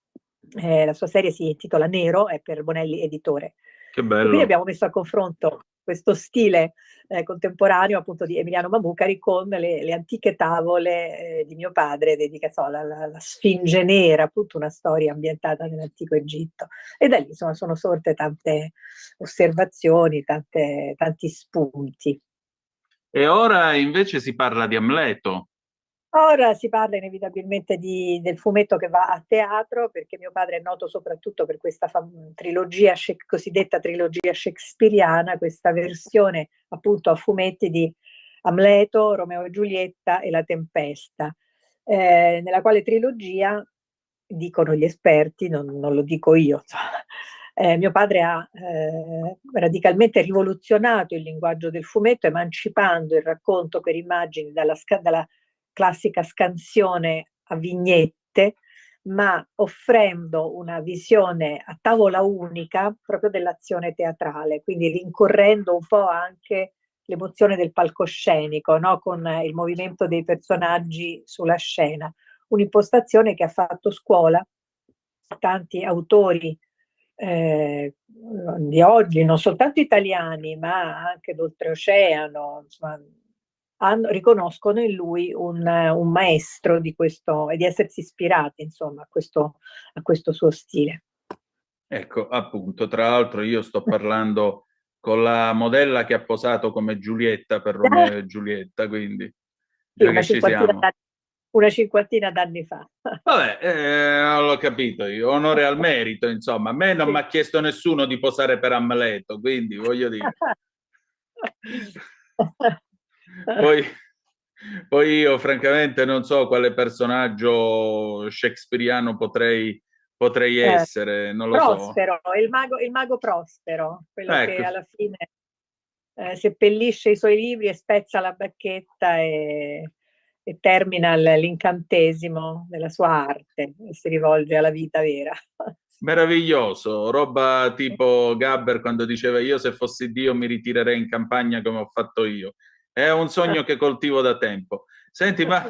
La sua serie si intitola Nero, è per Bonelli Editore. Che E quindi bello. abbiamo messo a confronto questo stile contemporaneo appunto di Emiliano Mammucari con le antiche tavole di mio padre dedicate alla Sfinge Nera, appunto una storia ambientata nell'antico Egitto. E da lì insomma sono sorte tante osservazioni, tanti spunti. E ora invece si parla di Amleto. Ora si parla inevitabilmente del fumetto che va a teatro, perché mio padre è noto soprattutto per questa trilogia, cosiddetta trilogia shakespeariana, questa versione appunto a fumetti di Amleto, Romeo e Giulietta e La Tempesta, nella quale trilogia, dicono gli esperti, non lo dico io, mio padre ha radicalmente rivoluzionato il linguaggio del fumetto, emancipando il racconto per immagini dalla classica scansione a vignette, ma offrendo una visione a tavola unica proprio dell'azione teatrale, quindi rincorrendo un po' anche l'emozione del palcoscenico, no? Con il movimento dei personaggi sulla scena. Un'impostazione che ha fatto scuola a tanti autori di oggi, non soltanto italiani, ma anche d'oltreoceano, insomma, riconoscono in lui un maestro di questo e di essersi ispirati, insomma, a questo suo stile. Ecco, appunto, tra l'altro io sto parlando con la modella che ha posato come Giulietta per Romeo e Giulietta, quindi Sì, già che ci siamo. Una cinquantina d'anni fa. Vabbè, non l'ho capito io, onore al merito, insomma. A me non mi ha chiesto nessuno di posare per Amleto, quindi voglio dire. Poi io francamente non so quale personaggio shakespeariano potrei essere, non lo Prospero, il mago Prospero, quello che Ecco. alla fine seppellisce i suoi libri e spezza la bacchetta e termina l'incantesimo della sua arte e si rivolge alla vita vera. Meraviglioso, roba tipo Gabber quando diceva io se fossi Dio mi ritirerei in campagna come ho fatto io. È un sogno che coltivo da tempo. Senti, ma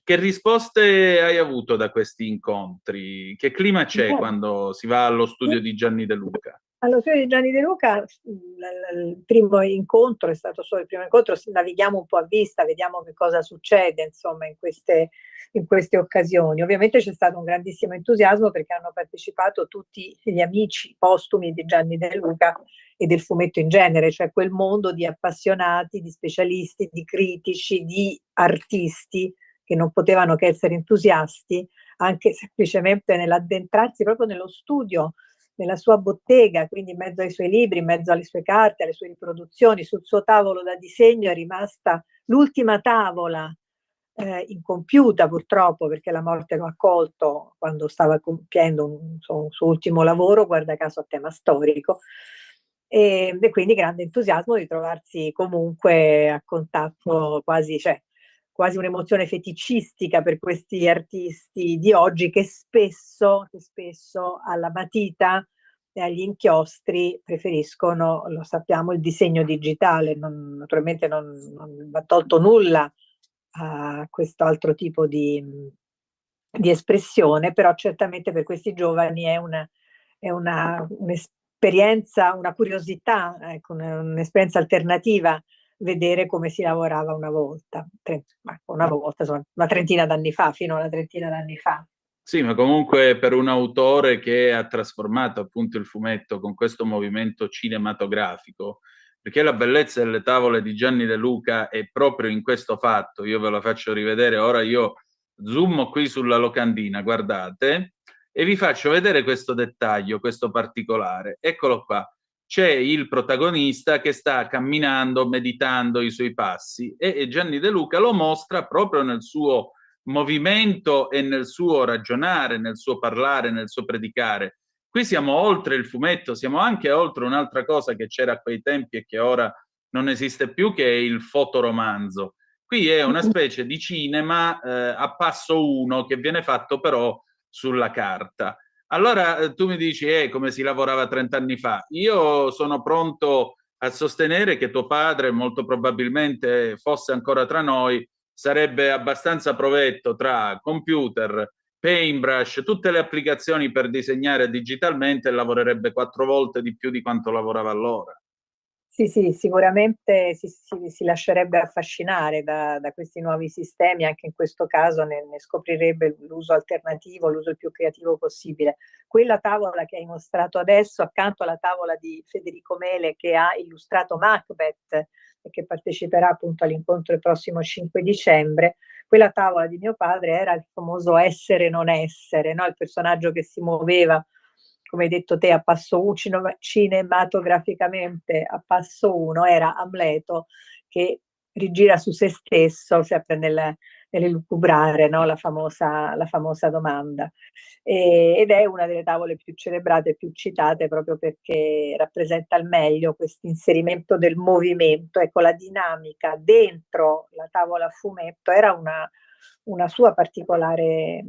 che risposte hai avuto da questi incontri? Che clima c'è quando si va allo studio di Gianni De Luca? Allo studio di Gianni De Luca il primo incontro è stato solo il primo incontro, navighiamo un po' a vista, vediamo che cosa succede insomma in queste occasioni. Ovviamente c'è stato un grandissimo entusiasmo perché hanno partecipato tutti gli amici postumi di Gianni De Luca e del fumetto in genere, cioè quel mondo di appassionati, di specialisti, di critici, di artisti che non potevano che essere entusiasti anche semplicemente nell'addentrarsi proprio nello studio, nella sua bottega, quindi in mezzo ai suoi libri, in mezzo alle sue carte, alle sue riproduzioni. Sul suo tavolo da disegno è rimasta l'ultima tavola incompiuta purtroppo, perché la morte lo ha colto quando stava compiendo un suo ultimo lavoro, guarda caso a tema storico, e quindi grande entusiasmo di trovarsi comunque a contatto quasi un'emozione feticistica per questi artisti di oggi che spesso alla matita e agli inchiostri preferiscono, lo sappiamo, il disegno digitale. Naturalmente non va tolto nulla a questo altro tipo di espressione, però certamente per questi giovani è un'esperienza, una curiosità, ecco, un'esperienza alternativa vedere come si lavorava una volta, insomma, una trentina d'anni fa, fino a una trentina d'anni fa. Sì, ma comunque per un autore che ha trasformato appunto il fumetto con questo movimento cinematografico, perché la bellezza delle tavole di Gianni De Luca è proprio in questo fatto. Io ve la faccio rivedere, ora io zoom qui sulla locandina, guardate, e vi faccio vedere questo dettaglio, questo particolare. Eccolo qua. C'è il protagonista che sta camminando, meditando i suoi passi e Gianni De Luca lo mostra proprio nel suo movimento e nel suo ragionare, nel suo parlare, nel suo predicare. Qui siamo oltre il fumetto, siamo anche oltre un'altra cosa che c'era a quei tempi e che ora non esiste più, che è il fotoromanzo. Qui è una specie di cinema a passo uno che viene fatto però sulla carta. Allora tu mi dici come si lavorava 30 anni fa. Io sono pronto a sostenere che tuo padre molto probabilmente fosse ancora tra noi, sarebbe abbastanza provetto tra computer, Paintbrush, tutte le applicazioni per disegnare digitalmente, lavorerebbe 4 volte di più di quanto lavorava allora. Sì, sicuramente si lascerebbe affascinare da questi nuovi sistemi, anche in questo caso ne scoprirebbe l'uso alternativo, l'uso il più creativo possibile. Quella tavola che hai mostrato adesso, accanto alla tavola di Federico Mele che ha illustrato Macbeth e che parteciperà appunto all'incontro il prossimo 5 dicembre, quella tavola di mio padre era il famoso essere non essere, no? Il personaggio che si muoveva, come hai detto te, a passo cinematograficamente a passo uno, era Amleto che rigira su se stesso, sempre nell'elucubrare, no? la famosa domanda. Ed è una delle tavole più celebrate e più citate proprio perché rappresenta al meglio questo inserimento del movimento. Ecco, la dinamica dentro la tavola a fumetto era una sua particolare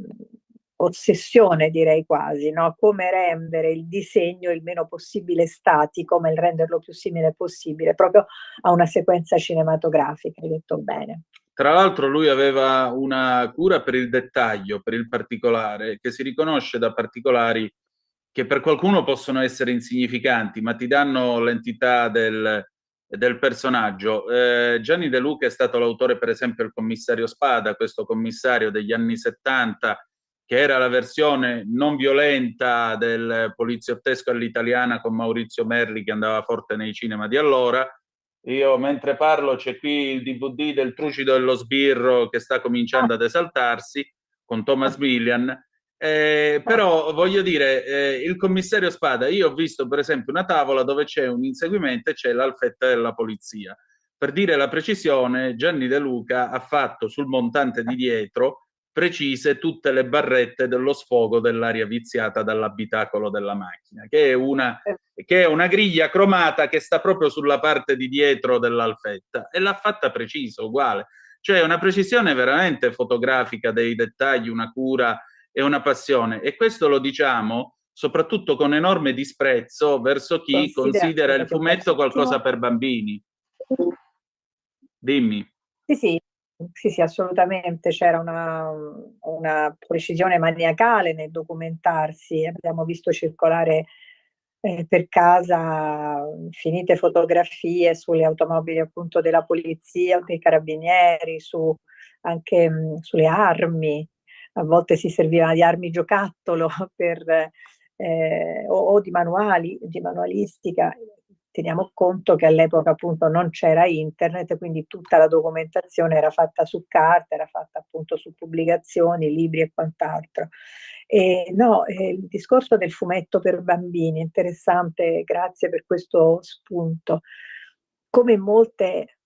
ossessione, direi quasi, no? Come rendere il disegno il meno possibile statico, come il renderlo più simile possibile, proprio a una sequenza cinematografica, hai detto bene. Tra l'altro lui aveva una cura per il dettaglio, per il particolare, che si riconosce da particolari che per qualcuno possono essere insignificanti, ma ti danno l'entità del personaggio. Gianni De Luca è stato l'autore, per esempio, del Commissario Spada, questo commissario degli anni 70, che era la versione non violenta del poliziottesco all'italiana con Maurizio Merli, che andava forte nei cinema di allora. Io mentre parlo c'è qui il DVD del Trucido dello Sbirro che sta cominciando ad esaltarsi con Thomas Millian. Però voglio dire, il commissario Spada, io ho visto per esempio una tavola dove c'è un inseguimento e c'è l'alfetta della polizia. Per dire la precisione, Gianni De Luca ha fatto sul montante di dietro precise tutte le barrette dello sfogo dell'aria viziata dall'abitacolo della macchina, che è una griglia cromata che sta proprio sulla parte di dietro dell'alfetta, e l'ha fatta precisa, uguale. Cioè una precisione veramente fotografica dei dettagli, una cura e una passione, e questo lo diciamo soprattutto con enorme disprezzo verso chi considera il fumetto qualcosa per bambini. Dimmi. Sì, assolutamente, c'era una precisione maniacale nel documentarsi, abbiamo visto circolare per casa infinite fotografie sulle automobili appunto della polizia o dei carabinieri, anche sulle armi, a volte si serviva di armi giocattolo o di manualistica. Teniamo conto che all'epoca appunto non c'era internet, quindi tutta la documentazione era fatta su carta, era fatta appunto su pubblicazioni, libri e quant'altro. Il discorso del fumetto per bambini, interessante, grazie per questo spunto. Come molte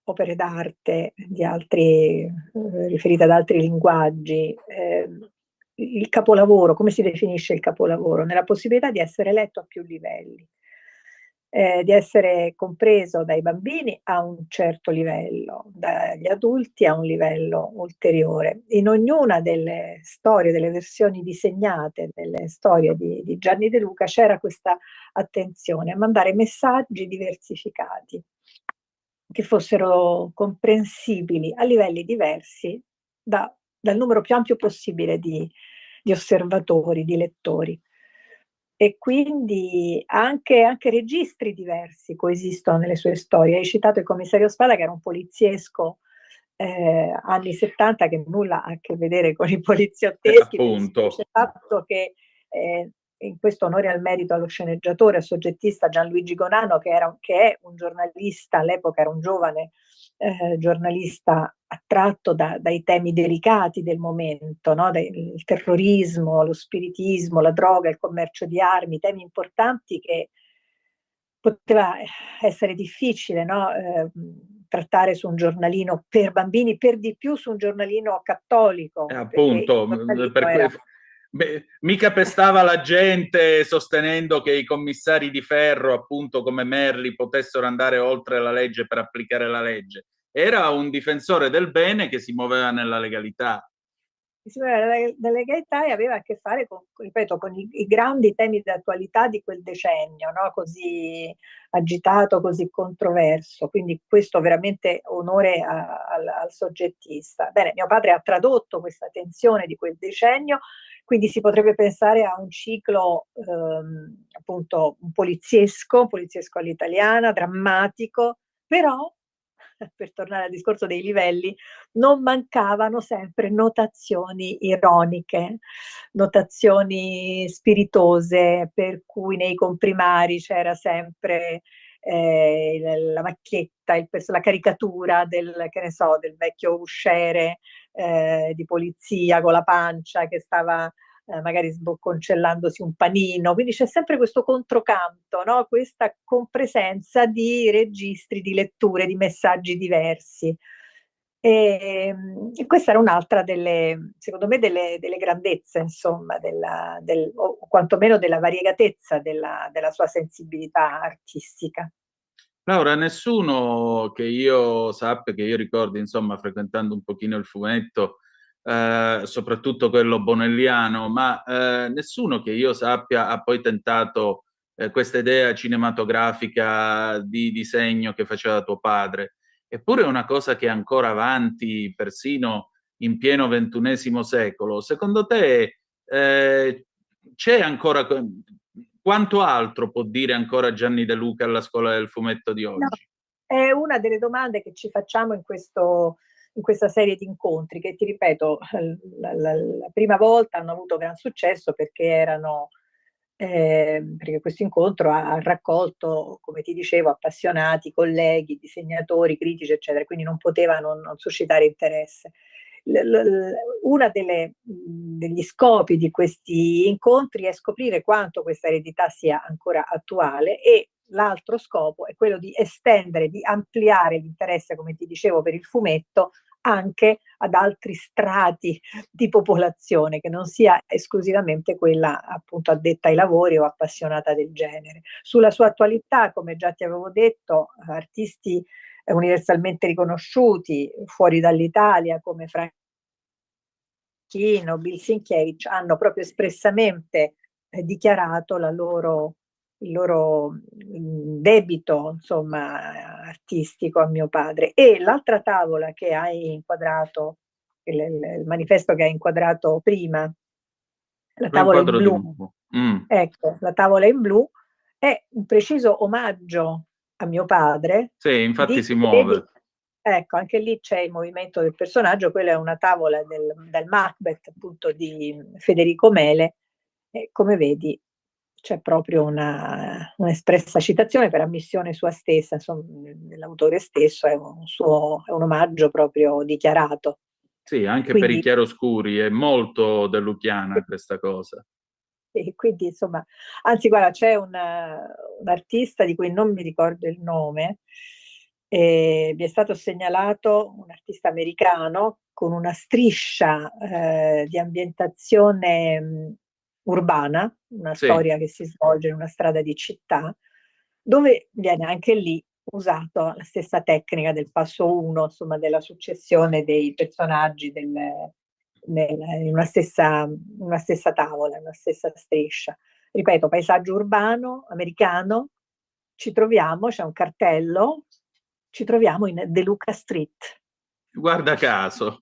opere d'arte riferite ad altri linguaggi, il capolavoro, come si definisce il capolavoro? Nella possibilità di essere letto a più livelli. Di essere compreso dai bambini a un certo livello, dagli adulti a un livello ulteriore. In ognuna delle storie, delle versioni disegnate, delle storie di Gianni De Luca c'era questa attenzione a mandare messaggi diversificati, che fossero comprensibili a livelli diversi dal numero più ampio possibile di osservatori, di lettori. E quindi anche registri diversi coesistono nelle sue storie. Hai citato il commissario Spada, che era un poliziesco anni 70 che nulla ha a che vedere con i poliziotteschi, appunto. il fatto che in questo onore al merito allo sceneggiatore, al soggettista Gianluigi Gonano, che è un giornalista, all'epoca era un giovane giornalista attratto dai temi delicati del momento, no? Il terrorismo, lo spiritismo, la droga, il commercio di armi, temi importanti che poteva essere difficile, no? Trattare su un giornalino per bambini, per di più su un giornalino cattolico. Appunto, mica pestava la gente sostenendo che i commissari di ferro, appunto come Merli, potessero andare oltre la legge per applicare la legge. Era un difensore del bene che si muoveva nella legalità. delle Gaitai aveva a che fare con, ripeto, con i grandi temi d'attualità di quel decennio, no? Così agitato, così controverso, quindi questo veramente onore al soggettista. Bene, mio padre ha tradotto questa tensione di quel decennio, quindi si potrebbe pensare a un ciclo appunto un poliziesco all'italiana, drammatico, però per tornare al discorso dei livelli, non mancavano sempre notazioni ironiche, notazioni spiritose, per cui nei comprimari c'era sempre la macchietta, la caricatura che ne so, del vecchio usciere di polizia con la pancia che stava magari sbocconcellandosi un panino, quindi c'è sempre questo controcanto, no? Questa compresenza di registri, di letture, di messaggi diversi. E questa era un'altra secondo me, delle grandezze, insomma, o quantomeno della variegatezza della sua sensibilità artistica. Laura, nessuno che io sappia, che io ricordi, insomma, frequentando un pochino il fumetto, soprattutto quello bonelliano, ma nessuno che io sappia ha poi tentato questa idea cinematografica di disegno che faceva tuo padre. Eppure è una cosa che è ancora avanti, persino in pieno XXI secolo. Secondo te c'è ancora... Quanto altro può dire ancora Gianni De Luca alla scuola del fumetto di oggi? No, è una delle domande che ci facciamo in questa serie di incontri, che ti ripeto, la prima volta hanno avuto gran successo perché perché questo incontro ha raccolto, come ti dicevo, appassionati, colleghi, disegnatori, critici, eccetera, quindi non poteva non suscitare interesse. Uno degli scopi di questi incontri è scoprire quanto questa eredità sia ancora attuale, e l'altro scopo è quello di estendere, di ampliare l'interesse, come ti dicevo, per il fumetto anche ad altri strati di popolazione, che non sia esclusivamente quella appunto addetta ai lavori o appassionata del genere. Sulla sua attualità, come già ti avevo detto, artisti universalmente riconosciuti fuori dall'Italia come Franchino, Bill Sienkiewicz hanno proprio espressamente dichiarato il loro debito, insomma, artistico a mio padre. E l'altra tavola che hai inquadrato, il manifesto che hai inquadrato prima, la tavola in blu, ecco, la tavola in blu è un preciso omaggio a mio padre. Sì, infatti si muove. Ecco, anche lì c'è il movimento del personaggio, quella è una tavola del Macbeth, appunto, di Federico Mele, e come vedi c'è proprio un'espressa citazione per ammissione sua stessa, insomma, dell'autore stesso, è un omaggio proprio dichiarato. Sì, anche Quindi, per i chiaroscuri, è molto deluchiana questa cosa. E quindi, insomma, anzi, guarda, c'è un artista di cui non mi ricordo il nome, mi è stato segnalato, un artista americano con una striscia di ambientazione urbana, una storia che si svolge in una strada di città, dove viene anche lì usato la stessa tecnica del passo 1, insomma, della successione dei personaggi in una stessa tavola, in una stessa striscia. Ripeto, paesaggio urbano americano, ci troviamo, c'è un cartello, ci troviamo in De Luca Street. Guarda caso.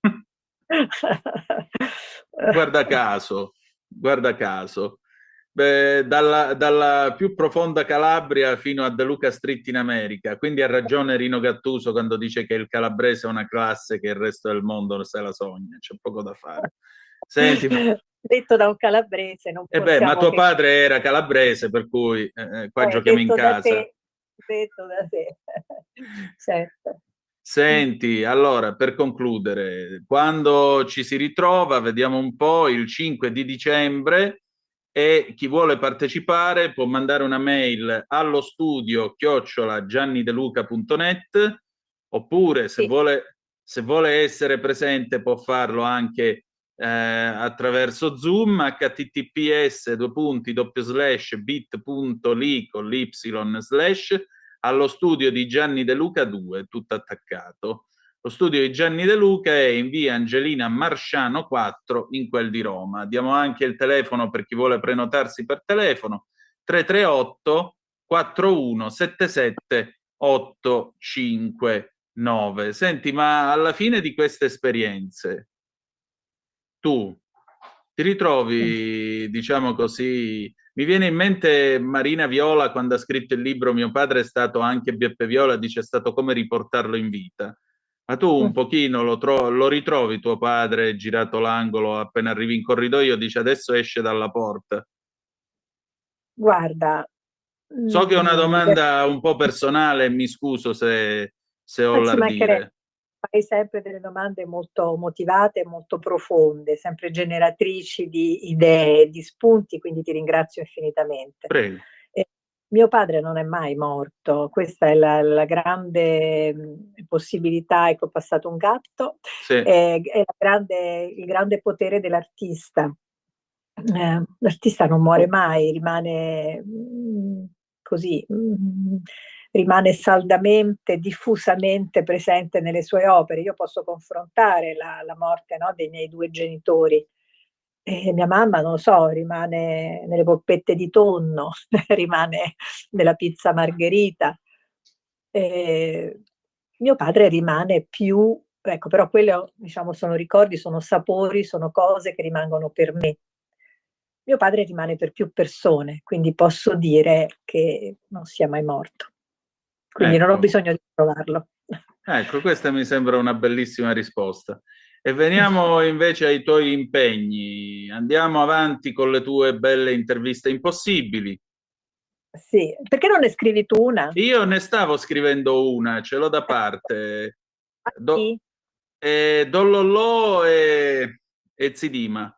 Guarda caso, guarda caso. Beh, dalla più profonda Calabria fino a De Luca Street in America. Quindi ha ragione Rino Gattuso quando dice che il calabrese è una classe che il resto del mondo se la sogna, c'è poco da fare. Senti, detto da un calabrese, non possiamo ma tuo padre era calabrese, per cui qua giochiamo in casa. Detto da te, certo. Senti, allora, per concludere, quando ci si ritrova, vediamo un po', il 5 di dicembre, e chi vuole partecipare può mandare una mail allo studio @giannideluca.net, oppure se vuole essere presente può farlo anche attraverso Zoom, https://bit.ly/allo studio di Gianni De Luca 2, tutto attaccato. Lo studio di Gianni De Luca è in via Angelina Marsciano 4 in quel di Roma. Diamo anche il telefono per chi vuole prenotarsi per telefono, 338 4177 859. Senti, ma alla fine di queste esperienze tu ti ritrovi, diciamo così, mi viene in mente Marina Viola quando ha scritto il libro Mio padre è stato anche Beppe Viola, dice è stato come riportarlo in vita. Ma tu un pochino lo ritrovi tuo padre girato l'angolo appena arrivi in corridoio, dice adesso esce dalla porta. Guarda, So che è una domanda un po' personale, mi scuso se ho ci mancherebbe. l'ardire. Fai sempre delle domande molto motivate, molto profonde, sempre generatrici di idee, di spunti, quindi ti ringrazio infinitamente. Prego. Mio padre non è mai morto, questa è la grande possibilità, ecco, ho passato un gatto, Sì. è il grande potere dell'artista. L'artista non muore mai, rimane così, rimane saldamente, diffusamente presente nelle sue opere. Io posso confrontare la morte, no, dei miei 2 genitori. Mia mamma, non lo so, rimane nelle polpette di tonno, rimane nella pizza margherita. Mio padre rimane più, ecco, però quello, diciamo, sono ricordi, sono sapori, sono cose che rimangono per me. Mio padre rimane per più persone, quindi posso dire che non sia mai morto. Quindi non ho bisogno di trovarlo. Ecco, questa mi sembra una bellissima risposta. E veniamo invece ai tuoi impegni. Andiamo avanti con le tue belle interviste impossibili. Sì, perché non ne scrivi tu una? Io ne stavo scrivendo una, ce l'ho da parte. Don Lollò e Zidima.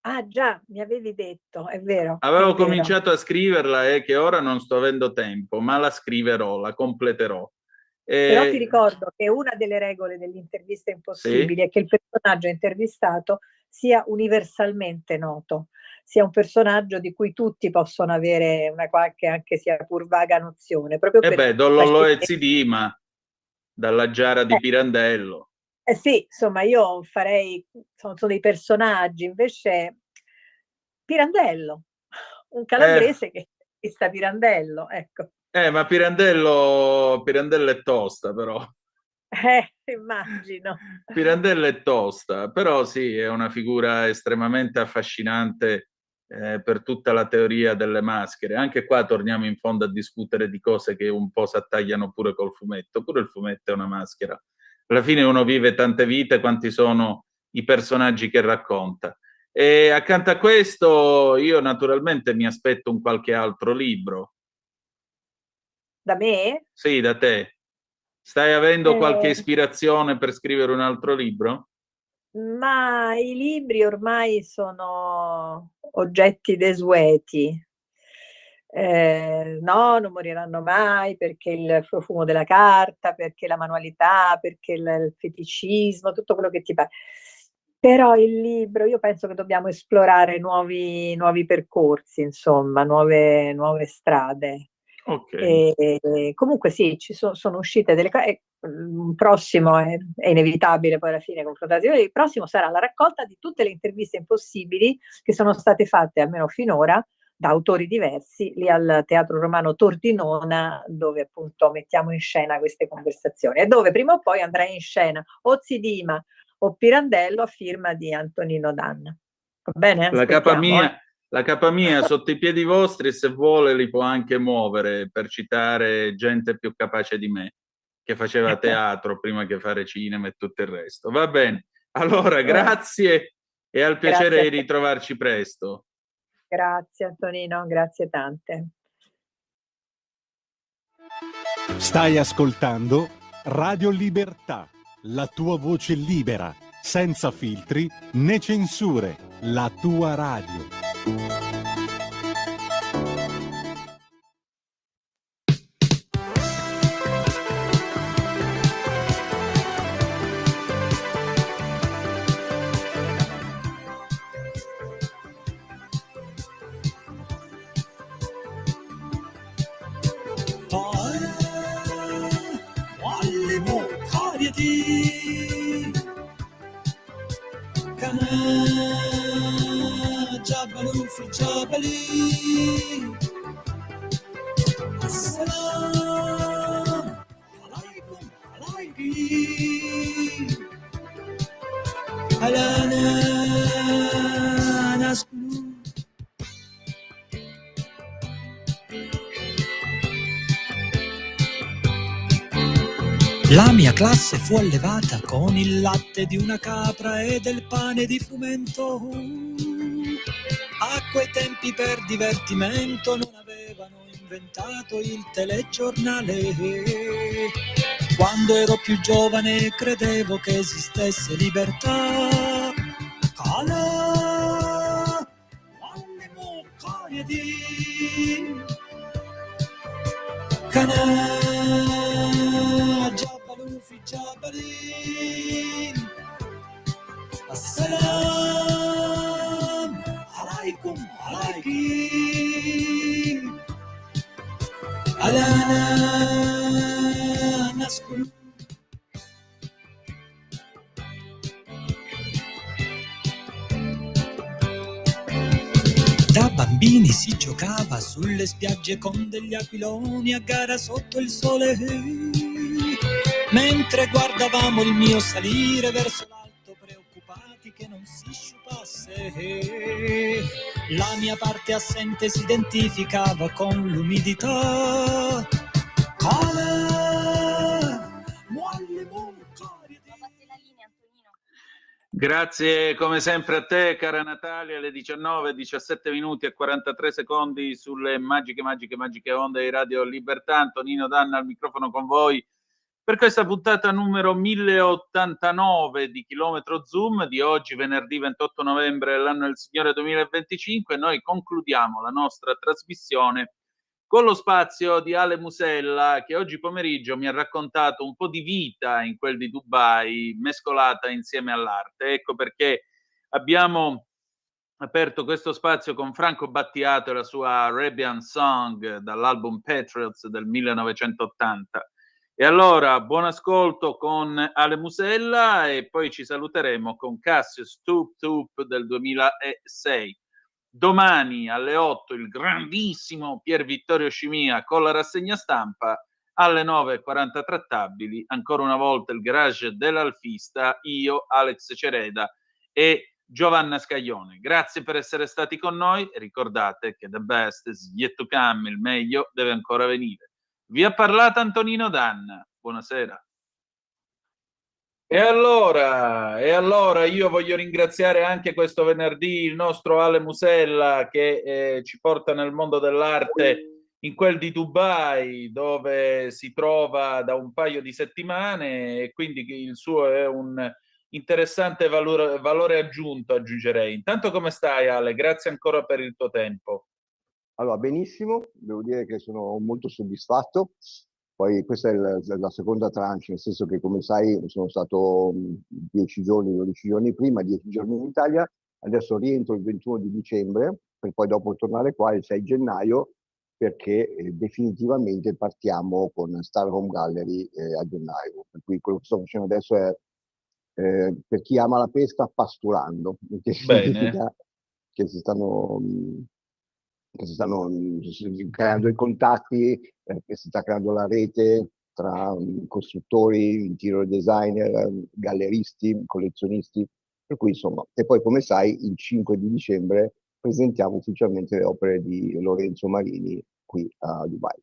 Ah già, mi avevi detto, è vero. Avevo è vero. cominciato a scriverla e che ora non sto avendo tempo, ma la scriverò, la completerò. Però ti ricordo che una delle regole dell'intervista impossibile è che il personaggio intervistato sia universalmente noto, sia un personaggio di cui tutti possono avere una qualche, anche sia pur vaga nozione. Proprio Don Lollò e Zidima, dalla Giara di Pirandello. Sì, insomma, io farei, sono dei personaggi, invece Pirandello, un calabrese che sta Pirandello, ecco. Ma Pirandello è tosta, però. Immagino. Pirandello è tosta, però sì, è una figura estremamente affascinante per tutta la teoria delle maschere. Anche qua torniamo in fondo a discutere di cose che un po' si attagliano pure col fumetto. Pure il fumetto è una maschera. Alla fine uno vive tante vite quanti sono i personaggi che racconta. E accanto a questo io naturalmente mi aspetto un qualche altro libro. Da me? Sì, da te. Stai avendo qualche ispirazione per scrivere un altro libro? Ma i libri ormai sono oggetti desueti. No, non moriranno mai perché il profumo della carta, perché la manualità, perché il feticismo, tutto quello che ti pare. Però il libro, io penso che dobbiamo esplorare nuovi percorsi, insomma, nuove strade. Comunque sì, sono uscite delle cose. Il prossimo è inevitabile, poi alla fine confrontarsi. Il prossimo sarà la raccolta di tutte le interviste impossibili che sono state fatte, almeno finora, da autori diversi lì al Teatro Romano Tordinona, dove appunto mettiamo in scena queste conversazioni e dove prima o poi andrà in scena o Zidima o Pirandello a firma di Antonino Danna. Va bene? La capa mia sotto i piedi vostri, se vuole li può anche muovere, per citare gente più capace di me, che faceva teatro prima che fare cinema e tutto il resto. Va bene, allora grazie e al piacere di ritrovarci presto. Grazie Antonino, grazie tante. Stai ascoltando Radio Libertà, la tua voce libera, senza filtri né censure, la tua radio. قايدين كان جبل في جبل السلام عليكم عليكم على ناس La mia classe fu allevata con il latte di una capra e del pane di frumento. A quei tempi per divertimento non avevano inventato il telegiornale. Quando ero più giovane credevo che esistesse libertà. Cala, Wallimo, Coyedi, Cana. في جبلين السلام عليكم عليكم على ناس كلهم. Da bambini si giocava sulle spiagge con degli aquiloni a gara sotto il sole. Mentre guardavamo il mio salire verso l'alto, preoccupati che non si sciupasse, la mia parte assente si identificava con l'umidità. Grazie come sempre a te, cara Natalia, alle 19, 17 minuti e 43 secondi sulle magiche onde di Radio Libertà. Antonino Danna al microfono con voi per questa puntata numero 1089 di Chilometro Zoom di oggi, venerdì 28 novembre dell'anno del Signore 2025. Noi concludiamo la nostra trasmissione con lo spazio di Ale Musella, che oggi pomeriggio mi ha raccontato un po' di vita in quel di Dubai, mescolata insieme all'arte. Ecco perché abbiamo aperto questo spazio con Franco Battiato e la sua Arabian Song dall'album Patriots del 1980. E allora, buon ascolto con Ale Musella e poi ci saluteremo con Cassius Toop Toop del 2006. Domani alle 8 il grandissimo Pier Vittorio Scimia con la rassegna stampa, alle 9:40 trattabili, ancora una volta il garage dell'Alfista, io, Alex Cereda e Giovanna Scaglione. Grazie per essere stati con noi e ricordate che the best is yet to come, il meglio deve ancora venire. Vi ha parlato Antonino Danna, buonasera. E allora io voglio ringraziare anche questo venerdì il nostro Ale Musella che ci porta nel mondo dell'arte in quel di Dubai, dove si trova da un paio di settimane e quindi il suo è un interessante valore aggiunto, aggiungerei. Intanto come stai Ale? Grazie ancora per il tuo tempo. Allora, benissimo, devo dire che sono molto soddisfatto. Poi questa è la seconda tranche, nel senso che, come sai, sono stato 10 giorni, 12 giorni prima, 10 giorni in Italia, adesso rientro il 21 di dicembre, per poi dopo tornare qua il 6 gennaio, perché definitivamente partiamo con Star Home Gallery a gennaio. Per cui quello che sto facendo adesso è, per chi ama la pesca, pasturando, che significa che si stanno creando i contatti, che si sta creando la rete tra costruttori, interior designer, galleristi, collezionisti, per cui insomma, e poi come sai il 5 di dicembre presentiamo ufficialmente le opere di Lorenzo Marini qui a Dubai.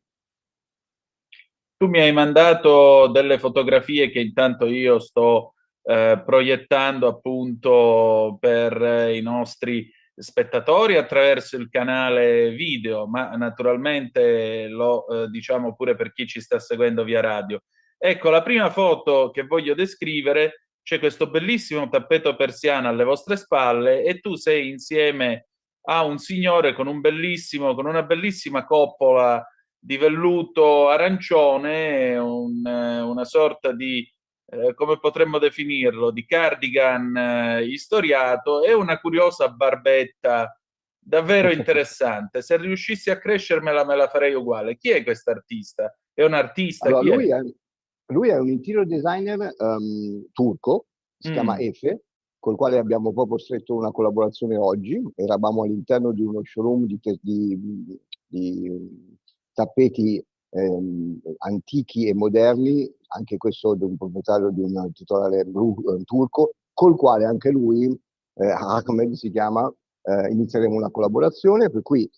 Tu mi hai mandato delle fotografie che intanto io sto proiettando appunto per i nostri spettatori attraverso il canale video, ma naturalmente lo diciamo pure per chi ci sta seguendo via radio. Ecco, la prima foto che voglio descrivere, c'è questo bellissimo tappeto persiano alle vostre spalle e tu sei insieme a un signore con una bellissima coppola di velluto arancione, una sorta di come potremmo definirlo, di cardigan istoriato e una curiosa barbetta davvero interessante. Se riuscissi a crescermela me la farei uguale. Chi è quest'artista? È un artista? Allora, Chi Lui è un interior designer turco, si chiama Efe, col quale abbiamo proprio stretto una collaborazione oggi. Eravamo all'interno di uno showroom di tappeti antichi e moderni, anche questo di un proprietario di un titolare turco, col quale anche lui, Ahmed si chiama, inizieremo una collaborazione, per cui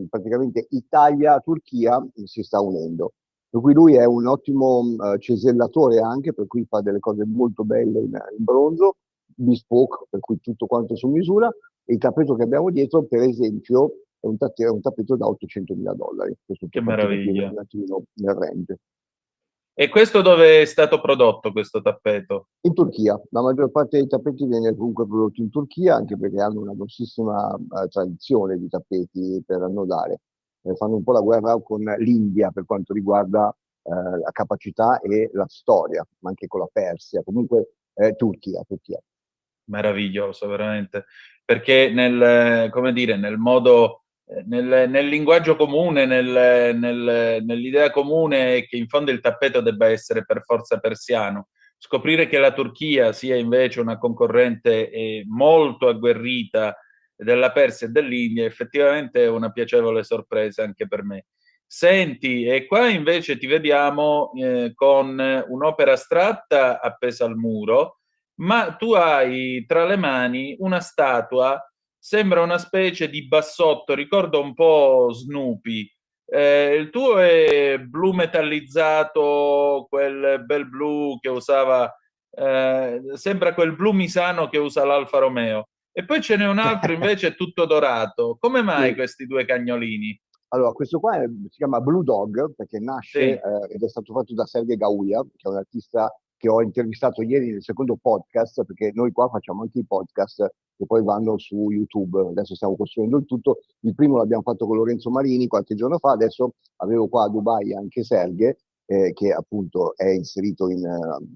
praticamente Italia-Turchia si sta unendo. Per cui lui è un ottimo cesellatore anche, per cui fa delle cose molto belle in bronzo, bespoke, per cui tutto quanto su misura. E il tappeto che abbiamo dietro, per esempio, è un tappeto da $800.000. Che meraviglia. Un attimo nel range. E questo dove è stato prodotto, questo tappeto? In Turchia. La maggior parte dei tappeti viene comunque prodotto in Turchia, anche perché hanno una grossissima tradizione di tappeti per annodare. Fanno un po' la guerra con l'India per quanto riguarda la capacità e la storia, ma anche con la Persia. Comunque Turchia. Meraviglioso, veramente. Perché come dire, nel modo, nel linguaggio comune, nell'idea comune è che in fondo il tappeto debba essere per forza persiano. Scoprire che la Turchia sia invece una concorrente molto agguerrita della Persia e dell'India, effettivamente è una piacevole sorpresa anche per me. Senti, e qua invece ti vediamo con un'opera astratta appesa al muro, ma tu hai tra le mani una statua, sembra una specie di bassotto, ricorda un po' Snoopy. Il tuo è blu metallizzato, quel bel blu che usava, sembra quel blu misano che usa l'Alfa Romeo. E poi ce n'è un altro invece tutto dorato. Come mai Sì. questi due cagnolini? Allora, questo qua si chiama Blue Dog perché nasce ed è stato fatto da Sergei Gaulia, che è un artista che ho intervistato ieri nel secondo podcast, perché noi qua facciamo anche i podcast che poi vanno su YouTube. Adesso stiamo costruendo il tutto. Il primo l'abbiamo fatto con Lorenzo Marini qualche giorno fa, adesso avevo qua a Dubai anche Sergei, che appunto è inserito in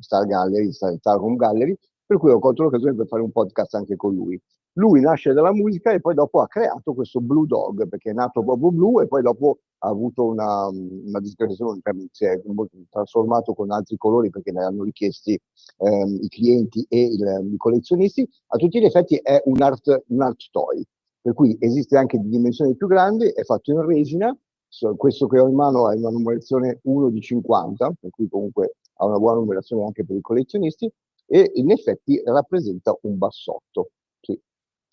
Star Gallery, Star Home Gallery, per cui ho colto l'occasione per fare un podcast anche con lui. Lui nasce dalla musica e poi dopo ha creato questo Blue Dog, perché è nato proprio blu e poi dopo ha avuto una discrezione, si è trasformato con altri colori perché ne hanno richiesti i clienti e i collezionisti. A tutti gli effetti è un art toy, per cui esiste anche di dimensioni più grandi, è fatto in resina. Questo che ho in mano è una numerazione 1 di 50, per cui comunque ha una buona numerazione anche per i collezionisti, e in effetti rappresenta un bassotto. Sì.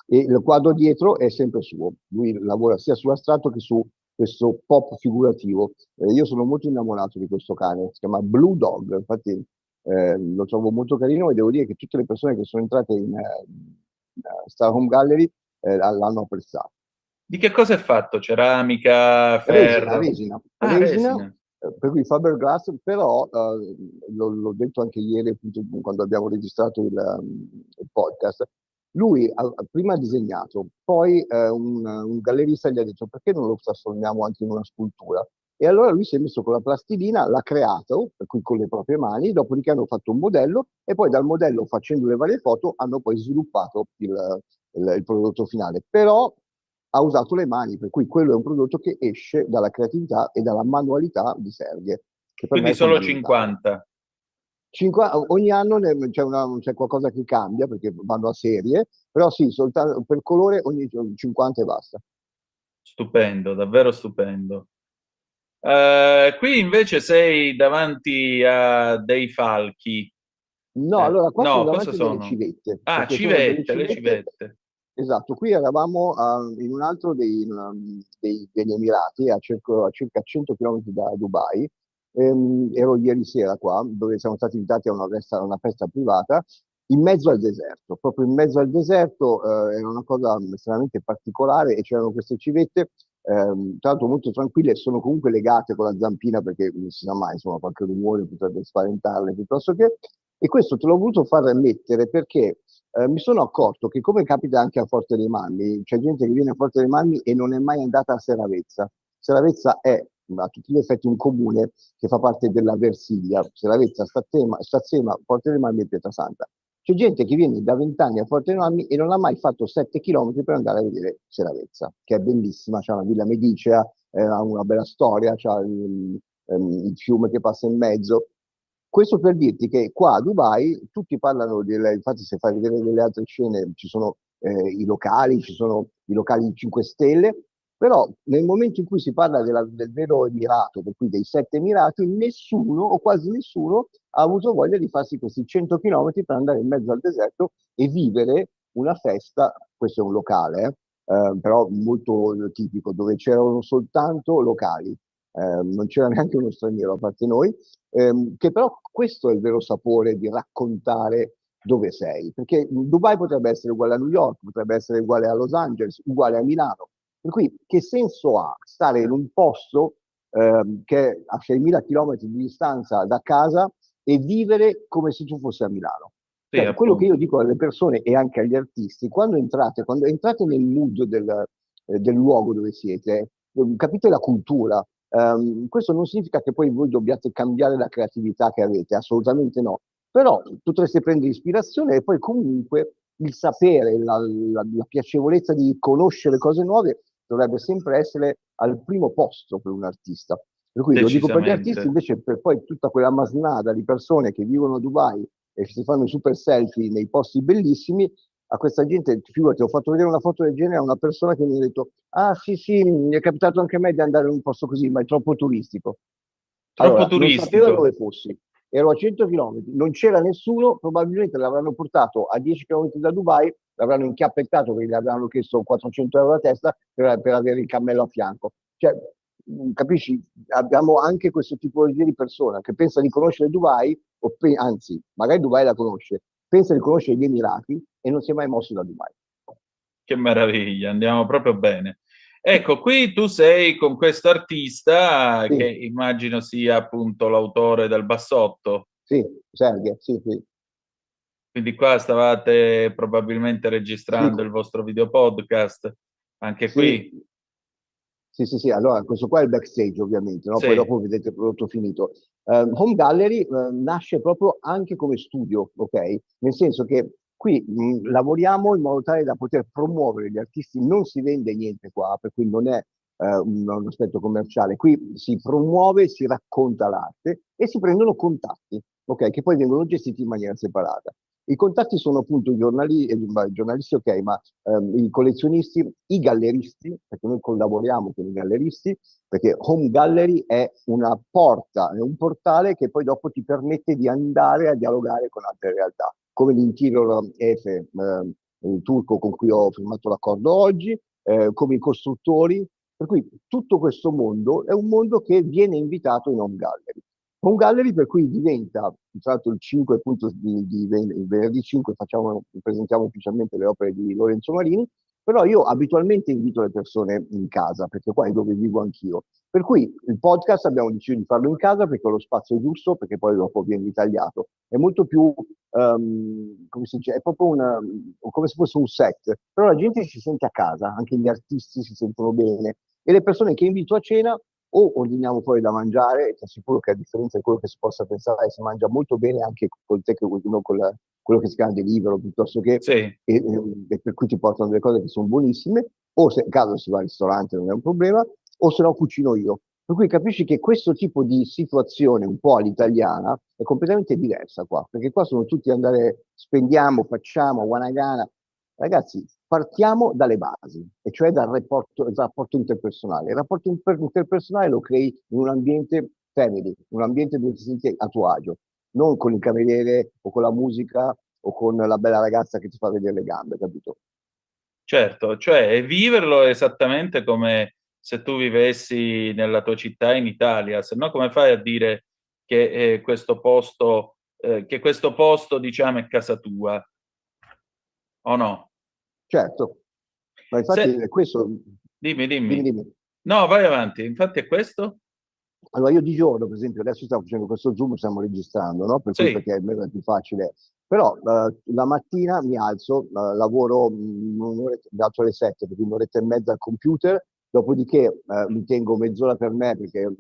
E il quadro dietro è sempre suo. Lui lavora sia sull'astratto che su questo pop figurativo. Io sono molto innamorato di questo cane, si chiama Blue Dog, infatti lo trovo molto carino e devo dire che tutte le persone che sono entrate in Star Home Gallery l'hanno apprezzato. Di che cosa è fatto? Ceramica, ferro? Resina. Resina. Per cui Faberglass, però l'ho detto anche ieri appunto, quando abbiamo registrato il podcast, lui prima ha disegnato, poi un gallerista gli ha detto perché non lo trasformiamo anche in una scultura? E allora lui si è messo con la plastilina, l'ha creato, per cui con le proprie mani, dopodiché hanno fatto un modello e poi dal modello, facendo le varie foto, hanno poi sviluppato il prodotto finale. Però ha usato le mani, per cui quello è un prodotto che esce dalla creatività e dalla manualità di Sergei. Quindi solo 50. Ogni anno c'è qualcosa che cambia perché vanno a serie, però sì, soltanto per colore ogni 50 e basta. Stupendo, davvero stupendo. Qui invece sei davanti a dei falchi. No, allora qua sono cosa davanti sono? delle civette. Ah, Perché sono delle civette, le civette. Esatto, qui eravamo in un altro degli Emirati, a circa 100 km da Dubai. Ero ieri sera qua, dove siamo stati invitati a una festa privata, in mezzo al deserto. Proprio in mezzo al deserto era una cosa estremamente particolare e c'erano queste civette, tra l'altro molto tranquille, sono comunque legate con la zampina perché non si sa mai, insomma, qualche rumore potrebbe spaventarle piuttosto che... E questo te l'ho voluto far mettere perché mi sono accorto che, come capita anche a Forte dei Marmi, c'è gente che viene a Forte dei Marmi e non è mai andata a Seravezza. Seravezza è a tutti gli effetti un comune che fa parte della Versilia. Seravezza, Stazzema, Forte dei Marmi e Pietrasanta. C'è gente che viene da 20 anni a Forte dei Marmi e non ha mai fatto 7 km per andare a vedere Seravezza, che è bellissima, c'è una villa medicea, ha una bella storia, c'ha il fiume che passa in mezzo. questo per dirti che qua a Dubai tutti parlano infatti se fai vedere delle altre scene ci sono i locali, ci sono i locali di 5 stelle, però nel momento in cui si parla del vero Emirato, per cui dei 7 Emirati, nessuno o quasi nessuno ha avuto voglia di farsi questi 100 km per andare in mezzo al deserto e vivere una festa. Questo è un locale, però molto tipico, dove c'erano soltanto locali, non c'era neanche uno straniero a parte noi, che però questo è il vero sapore di raccontare dove sei, perché Dubai potrebbe essere uguale a New York, potrebbe essere uguale a Los Angeles, uguale a Milano, per cui che senso ha stare in un posto che è a 6.000 km di distanza da casa e vivere come se tu fossi a Milano? Sì, Cioè, quello che io dico alle persone e anche agli artisti, quando entrate nel mood del luogo dove siete, capite la cultura. Questo non significa che poi voi dobbiate cambiare la creatività che avete, assolutamente no. Però potreste prendere ispirazione e poi comunque il sapere, la piacevolezza di conoscere cose nuove dovrebbe sempre essere al primo posto per un artista. Per cui lo dico per gli artisti, invece per poi tutta quella masnada di persone che vivono a Dubai e si fanno i super selfie nei posti bellissimi, a questa gente, figurati, ho fatto vedere una foto del genere a una persona che mi ha detto: ah sì, mi è capitato anche a me di andare in un posto così, ma è troppo turistico. Troppo Non sapeva turistico. dove fossi, ero a 100 km, non c'era nessuno, probabilmente l'avranno portato a 10 km da Dubai, l'avranno inchiappettato perché gli avranno chiesto 400 euro a testa per avere il cammello a fianco. Cioè, capisci? Abbiamo anche questo tipo di persona che pensa di conoscere Dubai, anzi, magari Dubai la conosce, pensa di conoscere gli Emirati e non si è mai mosso da Dubai. Che meraviglia, andiamo proprio bene. Ecco, qui tu sei con questo artista Sì. che immagino sia appunto l'autore del Bassotto. Sì, Sergio, sì. Quindi qua stavate probabilmente registrando il vostro video podcast, anche qui. Sì, allora questo qua è il backstage ovviamente, no? Sì. Poi dopo vedete il prodotto finito. Home Gallery nasce proprio anche come studio, ok? Nel senso che qui lavoriamo in modo tale da poter promuovere gli artisti, non si vende niente qua, per cui non è un aspetto commerciale, qui si promuove, si racconta l'arte e si prendono contatti, ok? Che poi vengono gestiti in maniera separata. I contatti sono appunto i giornalisti, ok, ma i collezionisti, i galleristi, perché noi collaboriamo con i galleristi, perché Home Gallery è una porta, è un portale che poi dopo ti permette di andare a dialogare con altre realtà, come l'Interior Efe, il turco con cui ho firmato l'accordo oggi, come i costruttori, per cui tutto questo mondo è un mondo che viene invitato in Home Gallery. Home Gallery per cui diventa, tra l'altro il 5 appunto il venerdì 5 presentiamo ufficialmente le opere di Lorenzo Marini, però io abitualmente invito le persone in casa, perché qua è dove vivo anch'io. Per cui il podcast abbiamo deciso di farlo in casa perché lo spazio è giusto, perché poi dopo viene ritagliato. È molto più, come si dice, è proprio come se fosse un set, però la gente si sente a casa, anche gli artisti si sentono bene e le persone che invito a cena o ordiniamo fuori da mangiare, e ti assicuro che a differenza di quello che si possa pensare, si mangia molto bene anche col quello che si chiama Deliveroo, piuttosto che, e per cui ti portano delle cose che sono buonissime, o se in caso si va al ristorante non è un problema, o se no cucino io. Per cui capisci che questo tipo di situazione un po' all'italiana è completamente diversa qua, perché qua sono tutti andare, spendiamo, facciamo, guanagana. Ragazzi, partiamo dalle basi, e cioè dal rapporto interpersonale. Il rapporto interpersonale lo crei in un ambiente family, un ambiente dove ti senti a tuo agio, non con il cameriere o con la musica o con la bella ragazza che ti fa vedere le gambe, capito? Certo, cioè viverlo esattamente come se tu vivessi nella tua città in Italia, se no come fai a dire che questo posto, diciamo, è casa tua? O no? Certo, ma infatti è questo. Dimmi. No, vai avanti, infatti è questo? Allora io di giorno, per esempio, adesso stiamo facendo questo Zoom, stiamo registrando, no? Per cui perché è più facile. Però la mattina mi alzo, lavoro alzo alle 7, quindi un'oretta e mezza al computer, dopodiché mi tengo mezz'ora per me, perché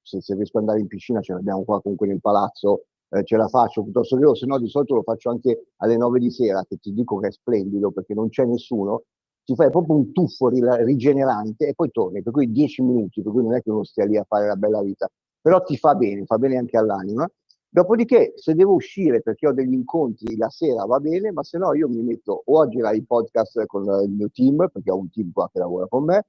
se riesco ad andare in piscina ce l'abbiamo qua comunque nel palazzo, ce la faccio, piuttosto che io, se no di solito lo faccio anche alle 9 di sera, che ti dico che è splendido, perché non c'è nessuno, ti fai proprio un tuffo rigenerante e poi torni, per cui 10 minuti, per cui non è che uno stia lì a fare la bella vita, però ti fa bene anche all'anima. Dopodiché, se devo uscire perché ho degli incontri la sera va bene, ma se no io mi metto o a girare i podcast con il mio team, perché ho un team qua che lavora con me,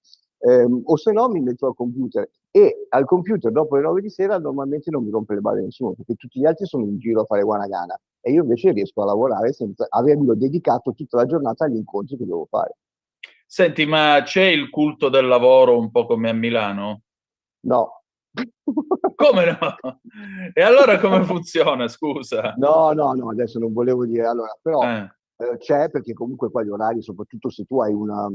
o se no mi metto al computer. E al computer dopo le 9 di sera normalmente non mi rompe le balle nessuno, perché tutti gli altri sono in giro a fare Wanagana e io invece riesco a lavorare senza avermi dedicato tutta la giornata agli incontri che devo fare. Senti, ma c'è il culto del lavoro un po' come a Milano? No. Come no? E allora come funziona, scusa? No, adesso non volevo dire, allora, però c'è, perché comunque qua gli orari, soprattutto se tu hai una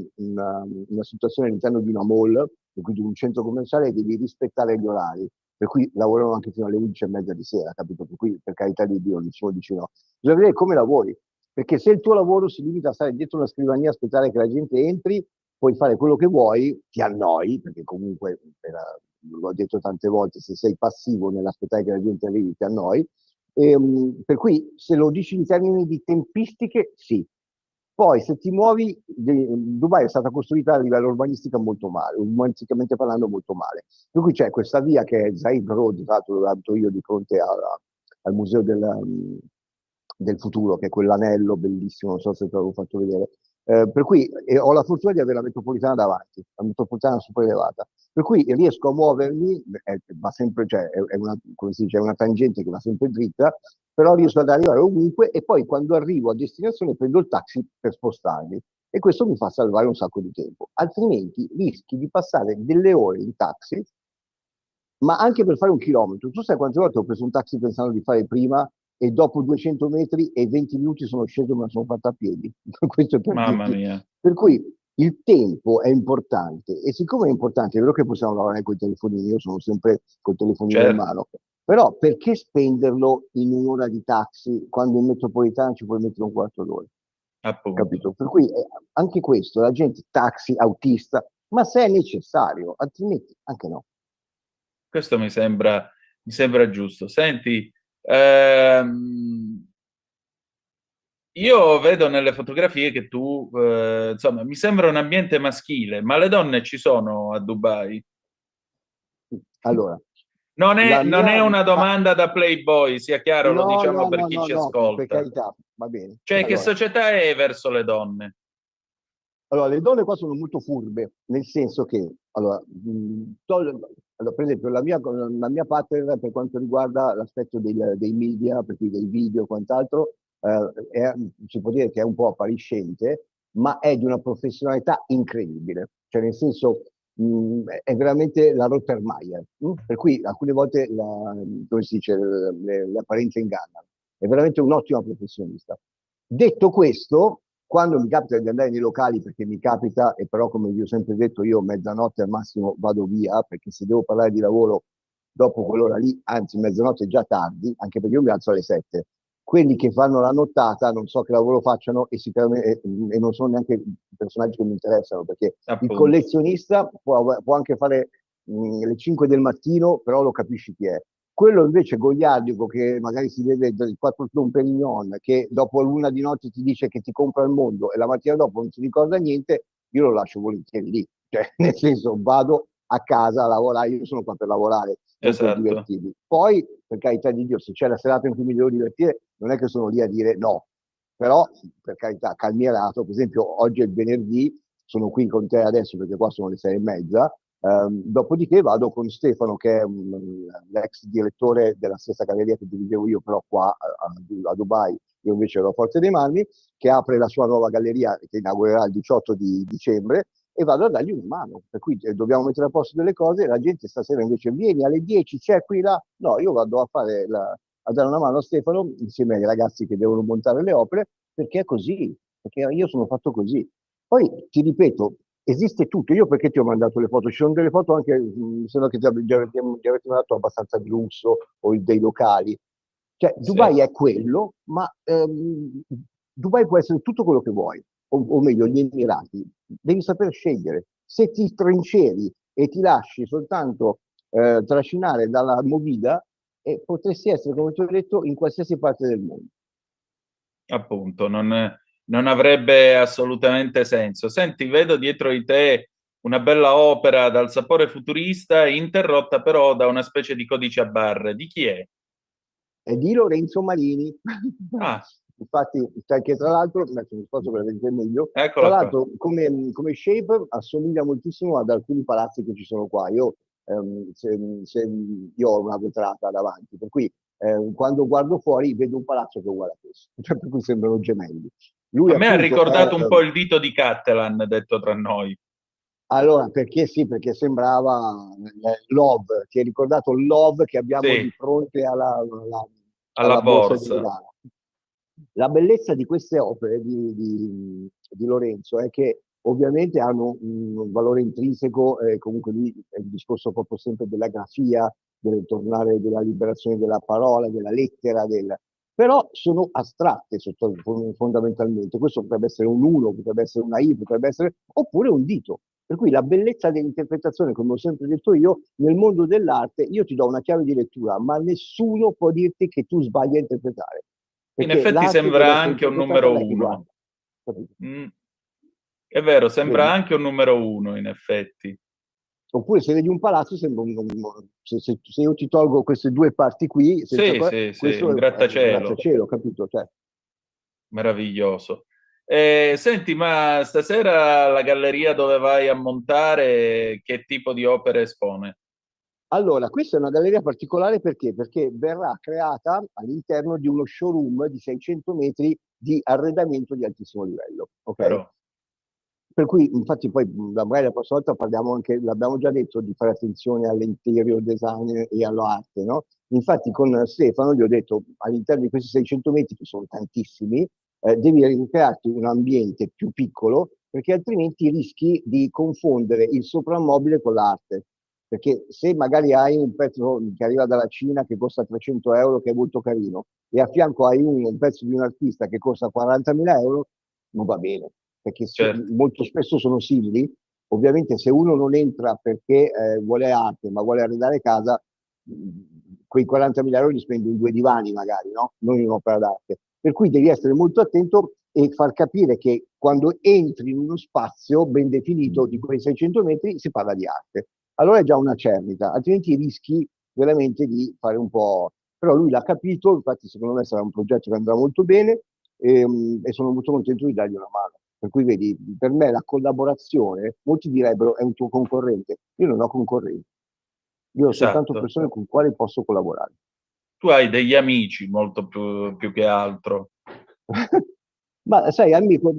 situazione all'interno di una mall, e quindi un centro commerciale, devi rispettare gli orari, per cui lavorano anche fino alle 11:30 di sera, capito? Per cui, per carità di Dio, nessuno dice no. Bisogna vedere come lavori, perché se il tuo lavoro si limita a stare dietro una scrivania, aspettare che la gente entri, puoi fare quello che vuoi, ti annoi, perché comunque, l'ho detto tante volte, se sei passivo nell'aspettare che la gente arrivi, ti annoi. Per cui se lo dici in termini di tempistiche, sì. Poi se ti muovi, Dubai è stata costruita a livello urbanisticamente parlando molto male. Per cui c'è questa via che è Zaid Road, tra l'altro dove abito io, di fronte al museo del futuro, che è quell'anello bellissimo, non so se te l'avevo fatto vedere. Per cui ho la fortuna di avere la metropolitana davanti, la metropolitana super elevata, per cui riesco a muovermi, va sempre, cioè, come si dice, è una tangente che va sempre dritta, però riesco ad arrivare ovunque e poi quando arrivo a destinazione prendo il taxi per spostarmi e questo mi fa salvare un sacco di tempo, altrimenti rischi di passare delle ore in taxi, ma anche per fare un chilometro. Tu sai quante volte ho preso un taxi pensando di fare prima e dopo 200 metri e 20 minuti sono sceso e me la sono fatta a piedi. Questo è per Mamma dirti. mia. Per cui il tempo è importante e siccome è importante, è vero che possiamo lavorare con i telefonini, io sono sempre col telefonino in mano, però perché spenderlo in un'ora di taxi quando in metropolitana ci puoi mettere un quarto d'ora? Appunto. Capito? Per cui anche questo, la gente taxi, autista, ma se è necessario, altrimenti anche no. Questo mi sembra giusto. Senti, io vedo nelle fotografie che tu, insomma, mi sembra un ambiente maschile, ma le donne ci sono a Dubai? Allora, non è una domanda da Playboy, sia chiaro, lo diciamo per chi ci per ascolta. carità, va bene. Cioè, Allora, che società è verso le donne? Allora, le donne qua sono molto furbe, nel senso che, allora, per esempio, la mia partner per quanto riguarda l'aspetto dei media, per cui dei video e quant'altro, si può dire che è un po' appariscente, ma è di una professionalità incredibile. Cioè, nel senso, è veramente la Rottermeier, per cui alcune volte, come si dice, le apparenze ingannano. È veramente un'ottima professionista. Detto questo, quando mi capita di andare nei locali, perché mi capita, e però come vi ho sempre detto, io mezzanotte al massimo vado via, perché se devo parlare di lavoro dopo quell'ora lì, anzi mezzanotte è già tardi, anche perché io mi alzo alle 7. Quelli che fanno la nottata non so che lavoro facciano e non sono neanche i personaggi che mi interessano, perché il collezionista può anche fare le 5 del mattino, però lo capisci chi è. Quello invece goliardico che magari si vede il 4 Don Perignon, che dopo l'una di notte ti dice che ti compra il mondo e la mattina dopo non si ricorda niente, io lo lascio volentieri lì. Cioè, nel senso, vado a casa a lavorare, io sono qua per lavorare, non per divertirmi. Poi, per carità di Dio, se c'è la serata in cui mi devo divertire, non è che sono lì a dire no. Però, per carità, calmierato, per esempio, oggi è il venerdì, sono qui con te adesso perché qua sono le 6:30, dopodiché vado con Stefano, che è l'ex direttore della stessa galleria che dirigevo io, però qua a Dubai, io invece ero a Forza dei Marmi, che apre la sua nuova galleria che inaugurerà il 18 di dicembre, e vado a dargli una mano. Per cui dobbiamo mettere a posto delle cose, la gente stasera invece vieni alle 10, c'è qui là. No, io vado a dare una mano a Stefano insieme ai ragazzi che devono montare le opere, perché è così, perché io sono fatto così. Poi ti ripeto, esiste tutto. Io perché ti ho mandato le foto? Ci sono delle foto anche, mi sembra che già avete mandato abbastanza di lusso o dei locali. Cioè, Dubai è quello, ma Dubai può essere tutto quello che vuoi, o meglio, gli Emirati. Devi saper scegliere. Se ti trinceri e ti lasci soltanto trascinare dalla movida, potresti essere, come ti ho detto, in qualsiasi parte del mondo. Appunto, non avrebbe assolutamente senso. Senti, vedo dietro di te una bella opera dal sapore futurista, interrotta però da una specie di codice a barre. Di chi è? è di Lorenzo Marini. Ah, Infatti, che tra l'altro, adesso mi sposto per vedere meglio, tra eccola qua. l'altro come shape assomiglia moltissimo ad alcuni palazzi che ci sono qua. Io ho una vetrata davanti, per cui quando guardo fuori vedo un palazzo che è uguale a questo, cioè, per cui sembrano gemelli. Lui A me ha appunto ricordato è, un po' il dito di Cattelan, detto tra noi. allora, perché sì, perché sembrava Love, ti hai ricordato il Love che abbiamo Sì, di fronte alla alla borsa di borsa. Milano. La bellezza di queste opere di Lorenzo è che ovviamente hanno un valore intrinseco, comunque lì è il discorso proprio sempre della grafia, del tornare della liberazione della parola, della lettera, però sono astratte fondamentalmente. Questo potrebbe essere un 1, potrebbe essere una I, potrebbe essere oppure un dito. Per cui la bellezza dell'interpretazione, come ho sempre detto io, nel mondo dell'arte, io ti do una chiave di lettura, ma nessuno può dirti che tu sbagli a interpretare. In Perché effetti l'arte deve sembra essere anche un interpretata numero da chi 1. guarda. Capito? È vero, sembra Vedi? anche un numero 1, in effetti. Oppure se vedi un palazzo sembra se io ti tolgo queste due parti qui, senza Sì, sì, sì, questo un è un grattacielo. grattacielo, capito? Cioè, Meraviglioso. Senti, ma stasera la galleria dove vai a montare, che tipo di opere espone? allora, questa è una galleria particolare perché? Perché verrà creata all'interno di uno showroom di 600 metri di arredamento di altissimo livello. Ok? Però, Per cui, infatti, poi magari la prossima volta parliamo anche, l'abbiamo già detto, di fare attenzione all'interior design e all'arte, no? Infatti, con Stefano gli ho detto, all'interno di questi 600 metri, che sono tantissimi, devi ricrearti un ambiente più piccolo, perché altrimenti rischi di confondere il soprammobile con l'arte. Perché se magari hai un pezzo che arriva dalla Cina che costa 300 euro, che è molto carino, e a fianco hai un pezzo di un artista che costa 40.000 euro, non va bene, perché certo, molto spesso sono simili. Ovviamente se uno non entra perché vuole arte, ma vuole arredare casa, quei 40.000 euro li spendi in 2 divani magari, no? Non in un'opera d'arte. Per cui devi essere molto attento e far capire che quando entri in uno spazio ben definito di quei 600 metri si parla di arte. Allora è già una cernita, altrimenti rischi veramente di fare un po'. Però lui l'ha capito, infatti secondo me sarà un progetto che andrà molto bene e sono molto contento di dargli una mano. Per cui vedi, per me la collaborazione, molti direbbero è un tuo concorrente. Io non ho concorrenti, io ho soltanto esatto. persone con le quali posso collaborare. Tu hai degli amici molto più che altro. Ma sai, amico,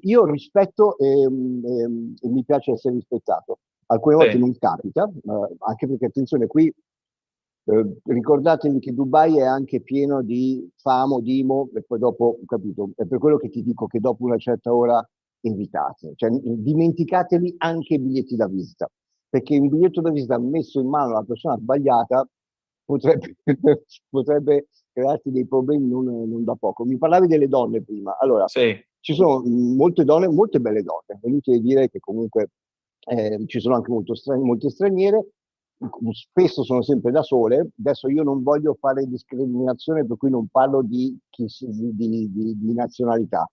io rispetto e mi piace essere rispettato. Alcune volte Sì, non capita, anche perché attenzione, qui ricordatevi che Dubai è anche pieno di famo, dimo, e poi dopo, capito, è per quello che ti dico che dopo una certa ora evitate, cioè dimenticatevi anche i biglietti da visita, perché un biglietto da visita messo in mano alla persona sbagliata potrebbe, potrebbe crearti dei problemi non da poco. Mi parlavi delle donne prima, allora sì, ci sono molte donne, molte belle donne, è inutile dire che comunque ci sono anche molte straniere, spesso sono sempre da sole. Adesso io non voglio fare discriminazione, per cui non parlo di nazionalità.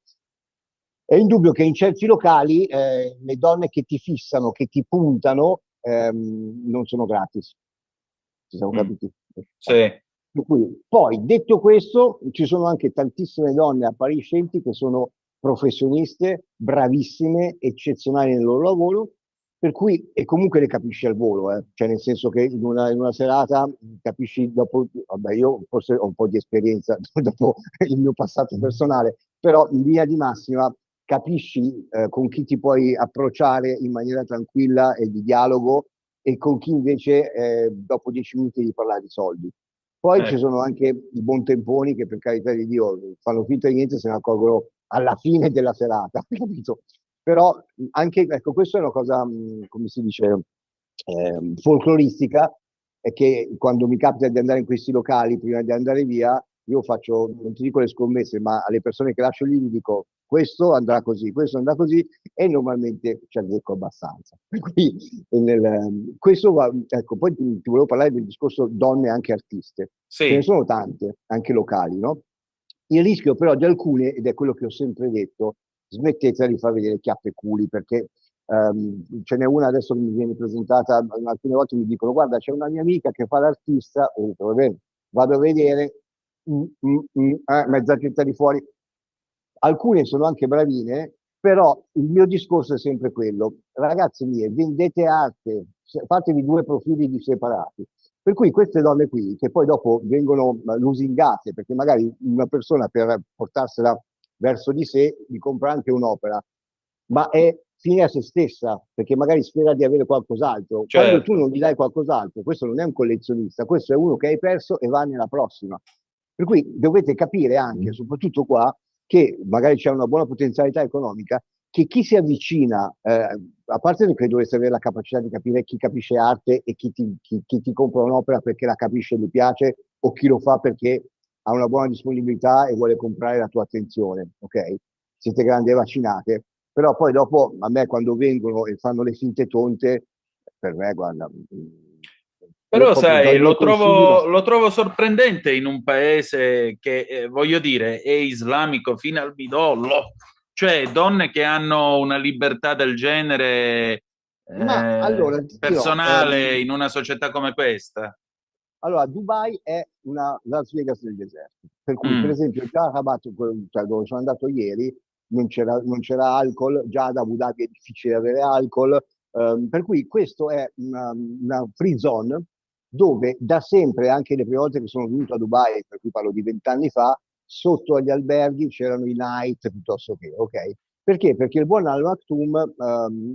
È indubbio che in certi locali le donne che ti fissano, che ti puntano, non sono gratis. Ci siamo capiti? sì, Per cui, poi, detto questo, ci sono anche tantissime donne appariscenti che sono professioniste, bravissime, eccezionali nel loro lavoro, per cui, e comunque le capisci al volo, cioè nel senso che in una serata capisci dopo, vabbè, io forse ho un po' di esperienza dopo il mio passato personale, però in linea di massima capisci con chi ti puoi approcciare in maniera tranquilla e di dialogo e con chi invece dopo 10 minuti di parlare di soldi. Poi ci ecco, sono anche i buontemponi che per carità di Dio fanno finta di niente e se ne accorgono alla fine della serata, capito? Però anche, ecco, questa è una cosa, come si dice, folcloristica, è che quando mi capita di andare in questi locali, prima di andare via, io faccio, non ti dico le scommesse, ma alle persone che lascio lì gli dico questo andrà così, questo andrà così, e normalmente ci azzecco abbastanza. Per cui questo va, ecco, poi ti volevo parlare del discorso donne anche artiste. Ce ne sì, sono tante, anche locali, no? Il rischio però di alcune, ed è quello che ho sempre detto, smettetela di far vedere chiappe e culi, perché ce n'è una adesso che mi viene presentata, alcune volte mi dicono guarda c'è una mia amica che fa l'artista, e dico, va bene, vado a vedere, mezza città di fuori. Alcune sono anche bravine, però il mio discorso è sempre quello: ragazzi miei, vendete arte, fatevi 2 profili separati. Per cui queste donne qui, che poi dopo vengono lusingate, perché magari una persona per portarsela verso di sé gli compra anche un'opera, ma è fine a se stessa, perché magari spera di avere qualcos'altro. Quando Certo. tu non gli dai qualcos'altro, questo non è un collezionista, questo è uno che hai perso e va nella prossima. Per cui dovete capire anche, soprattutto qua, che magari c'è una buona potenzialità economica, che chi si avvicina, a parte che dovreste avere la capacità di capire chi capisce arte e chi ti compra un'opera perché la capisce e gli piace, o chi lo fa perché ha una buona disponibilità e vuole comprare la tua attenzione, ok? Siete grandi e vaccinate, però poi dopo a me quando vengono e fanno le finte tonte, per me guarda... Però sai, lo trovo sorprendente in un paese che, voglio dire, è islamico fino al midollo, cioè donne che hanno una libertà del genere allora, personale in una società come questa. Allora, Dubai è una Las Vegas del deserto, per cui per esempio già a Rabat, cioè dove sono andato ieri, non c'era alcol, già ad Abu Dhabi è difficile avere alcol, per cui questo è una free zone dove da sempre, anche le prime volte che sono venuto a Dubai, per cui parlo di 20 anni fa, sotto agli alberghi c'erano i night piuttosto che, ok? Perché? Perché il buon Al Maktoum,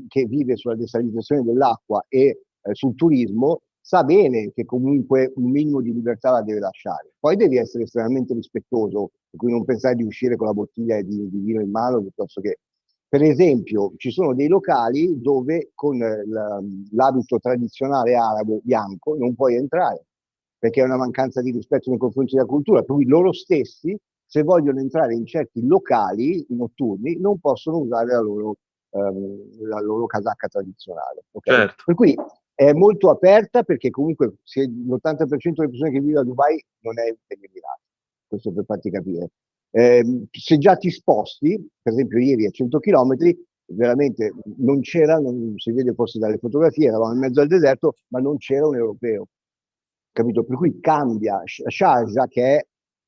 che vive sulla desalinizzazione dell'acqua e sul turismo, sa bene che comunque un minimo di libertà la deve lasciare. Poi devi essere estremamente rispettoso, per cui non pensare di uscire con la bottiglia di vino in mano, piuttosto che... Per esempio, ci sono dei locali dove con l'abito tradizionale arabo bianco non puoi entrare, perché è una mancanza di rispetto nei confronti della cultura, per cui loro stessi, se vogliono entrare in certi locali notturni, non possono usare la loro casacca tradizionale. Okay? Certo. Per cui è molto aperta, perché comunque l'80% delle persone che vivono a Dubai non è degli Emirati, questo per farti capire. Se già ti sposti, per esempio ieri a 100 km, veramente non c'era, si vede forse dalle fotografie, eravamo in mezzo al deserto, ma non c'era un europeo, capito? Per cui cambia. Sharjah, che è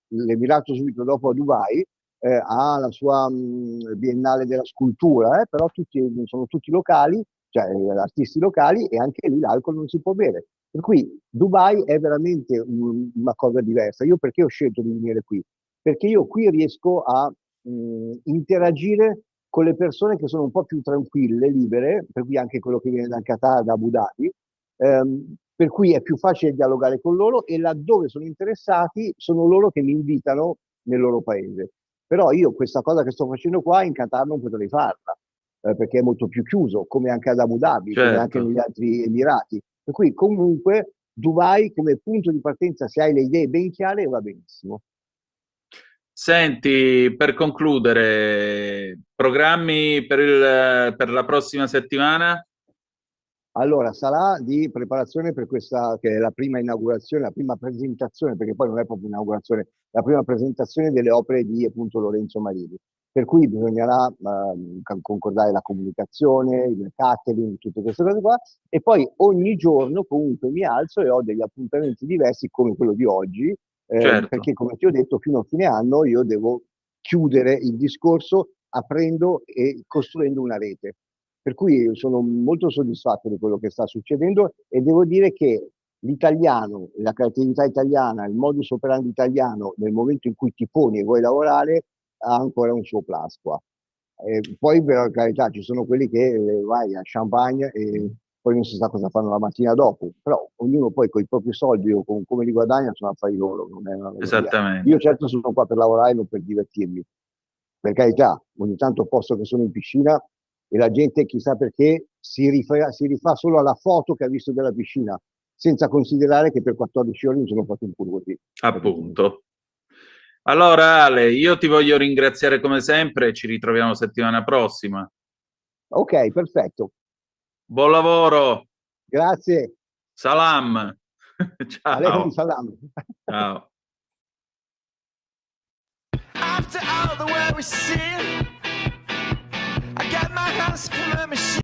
l'emirato subito dopo a Dubai, ha la sua biennale della scultura, però sono tutti locali, cioè artisti locali, e anche lì l'alcol non si può bere. Per cui Dubai è veramente una cosa diversa. Io perché ho scelto di venire qui? Perché io qui riesco a interagire con le persone che sono un po' più tranquille, libere, per cui anche quello che viene da Qatar, da Abu Dhabi, per cui è più facile dialogare con loro, e laddove sono interessati sono loro che mi invitano nel loro paese. Però io questa cosa che sto facendo qua in Qatar non potrei farla, perché è molto più chiuso, come anche ad Abu Dhabi, come anche negli altri Emirati. Per cui comunque Dubai come punto di partenza, se hai le idee ben chiare, va benissimo. Senti, per concludere, programmi per la prossima settimana? Allora, sarà di preparazione per questa, che è la prima inaugurazione, la prima presentazione, perché poi non è proprio inaugurazione, la prima presentazione delle opere di appunto Lorenzo Marini. Per cui bisognerà concordare la comunicazione, il catering, tutte queste cose qua, e poi ogni giorno comunque mi alzo e ho degli appuntamenti diversi come quello di oggi, Certo. perché come ti ho detto fino a fine anno io devo chiudere il discorso aprendo e costruendo una rete. Per cui sono molto soddisfatto di quello che sta succedendo, e devo dire che l'italiano, la creatività italiana, il modus operandi italiano, nel momento in cui ti poni e vuoi lavorare, ha ancora un suo plus qua. Poi per carità ci sono quelli che vai a champagne e poi non si sa cosa fanno la mattina dopo, però ognuno poi con i propri soldi o con come li guadagna sono affari loro, non è una cosa Esattamente. Io certo sono qua per lavorare, non per divertirmi. Per carità, ogni tanto posto che sono in piscina e la gente chissà perché si rifà solo alla foto che ha visto della piscina, senza considerare che per 14 ore mi sono fatto un culo così. Appunto. Allora Ale, io ti voglio ringraziare come sempre, ci ritroviamo settimana prossima. Ok, perfetto. Buon lavoro. Grazie. Salam. Ciao. Alaikum salam. Ciao. After all the work we see, I got my hands full of machine.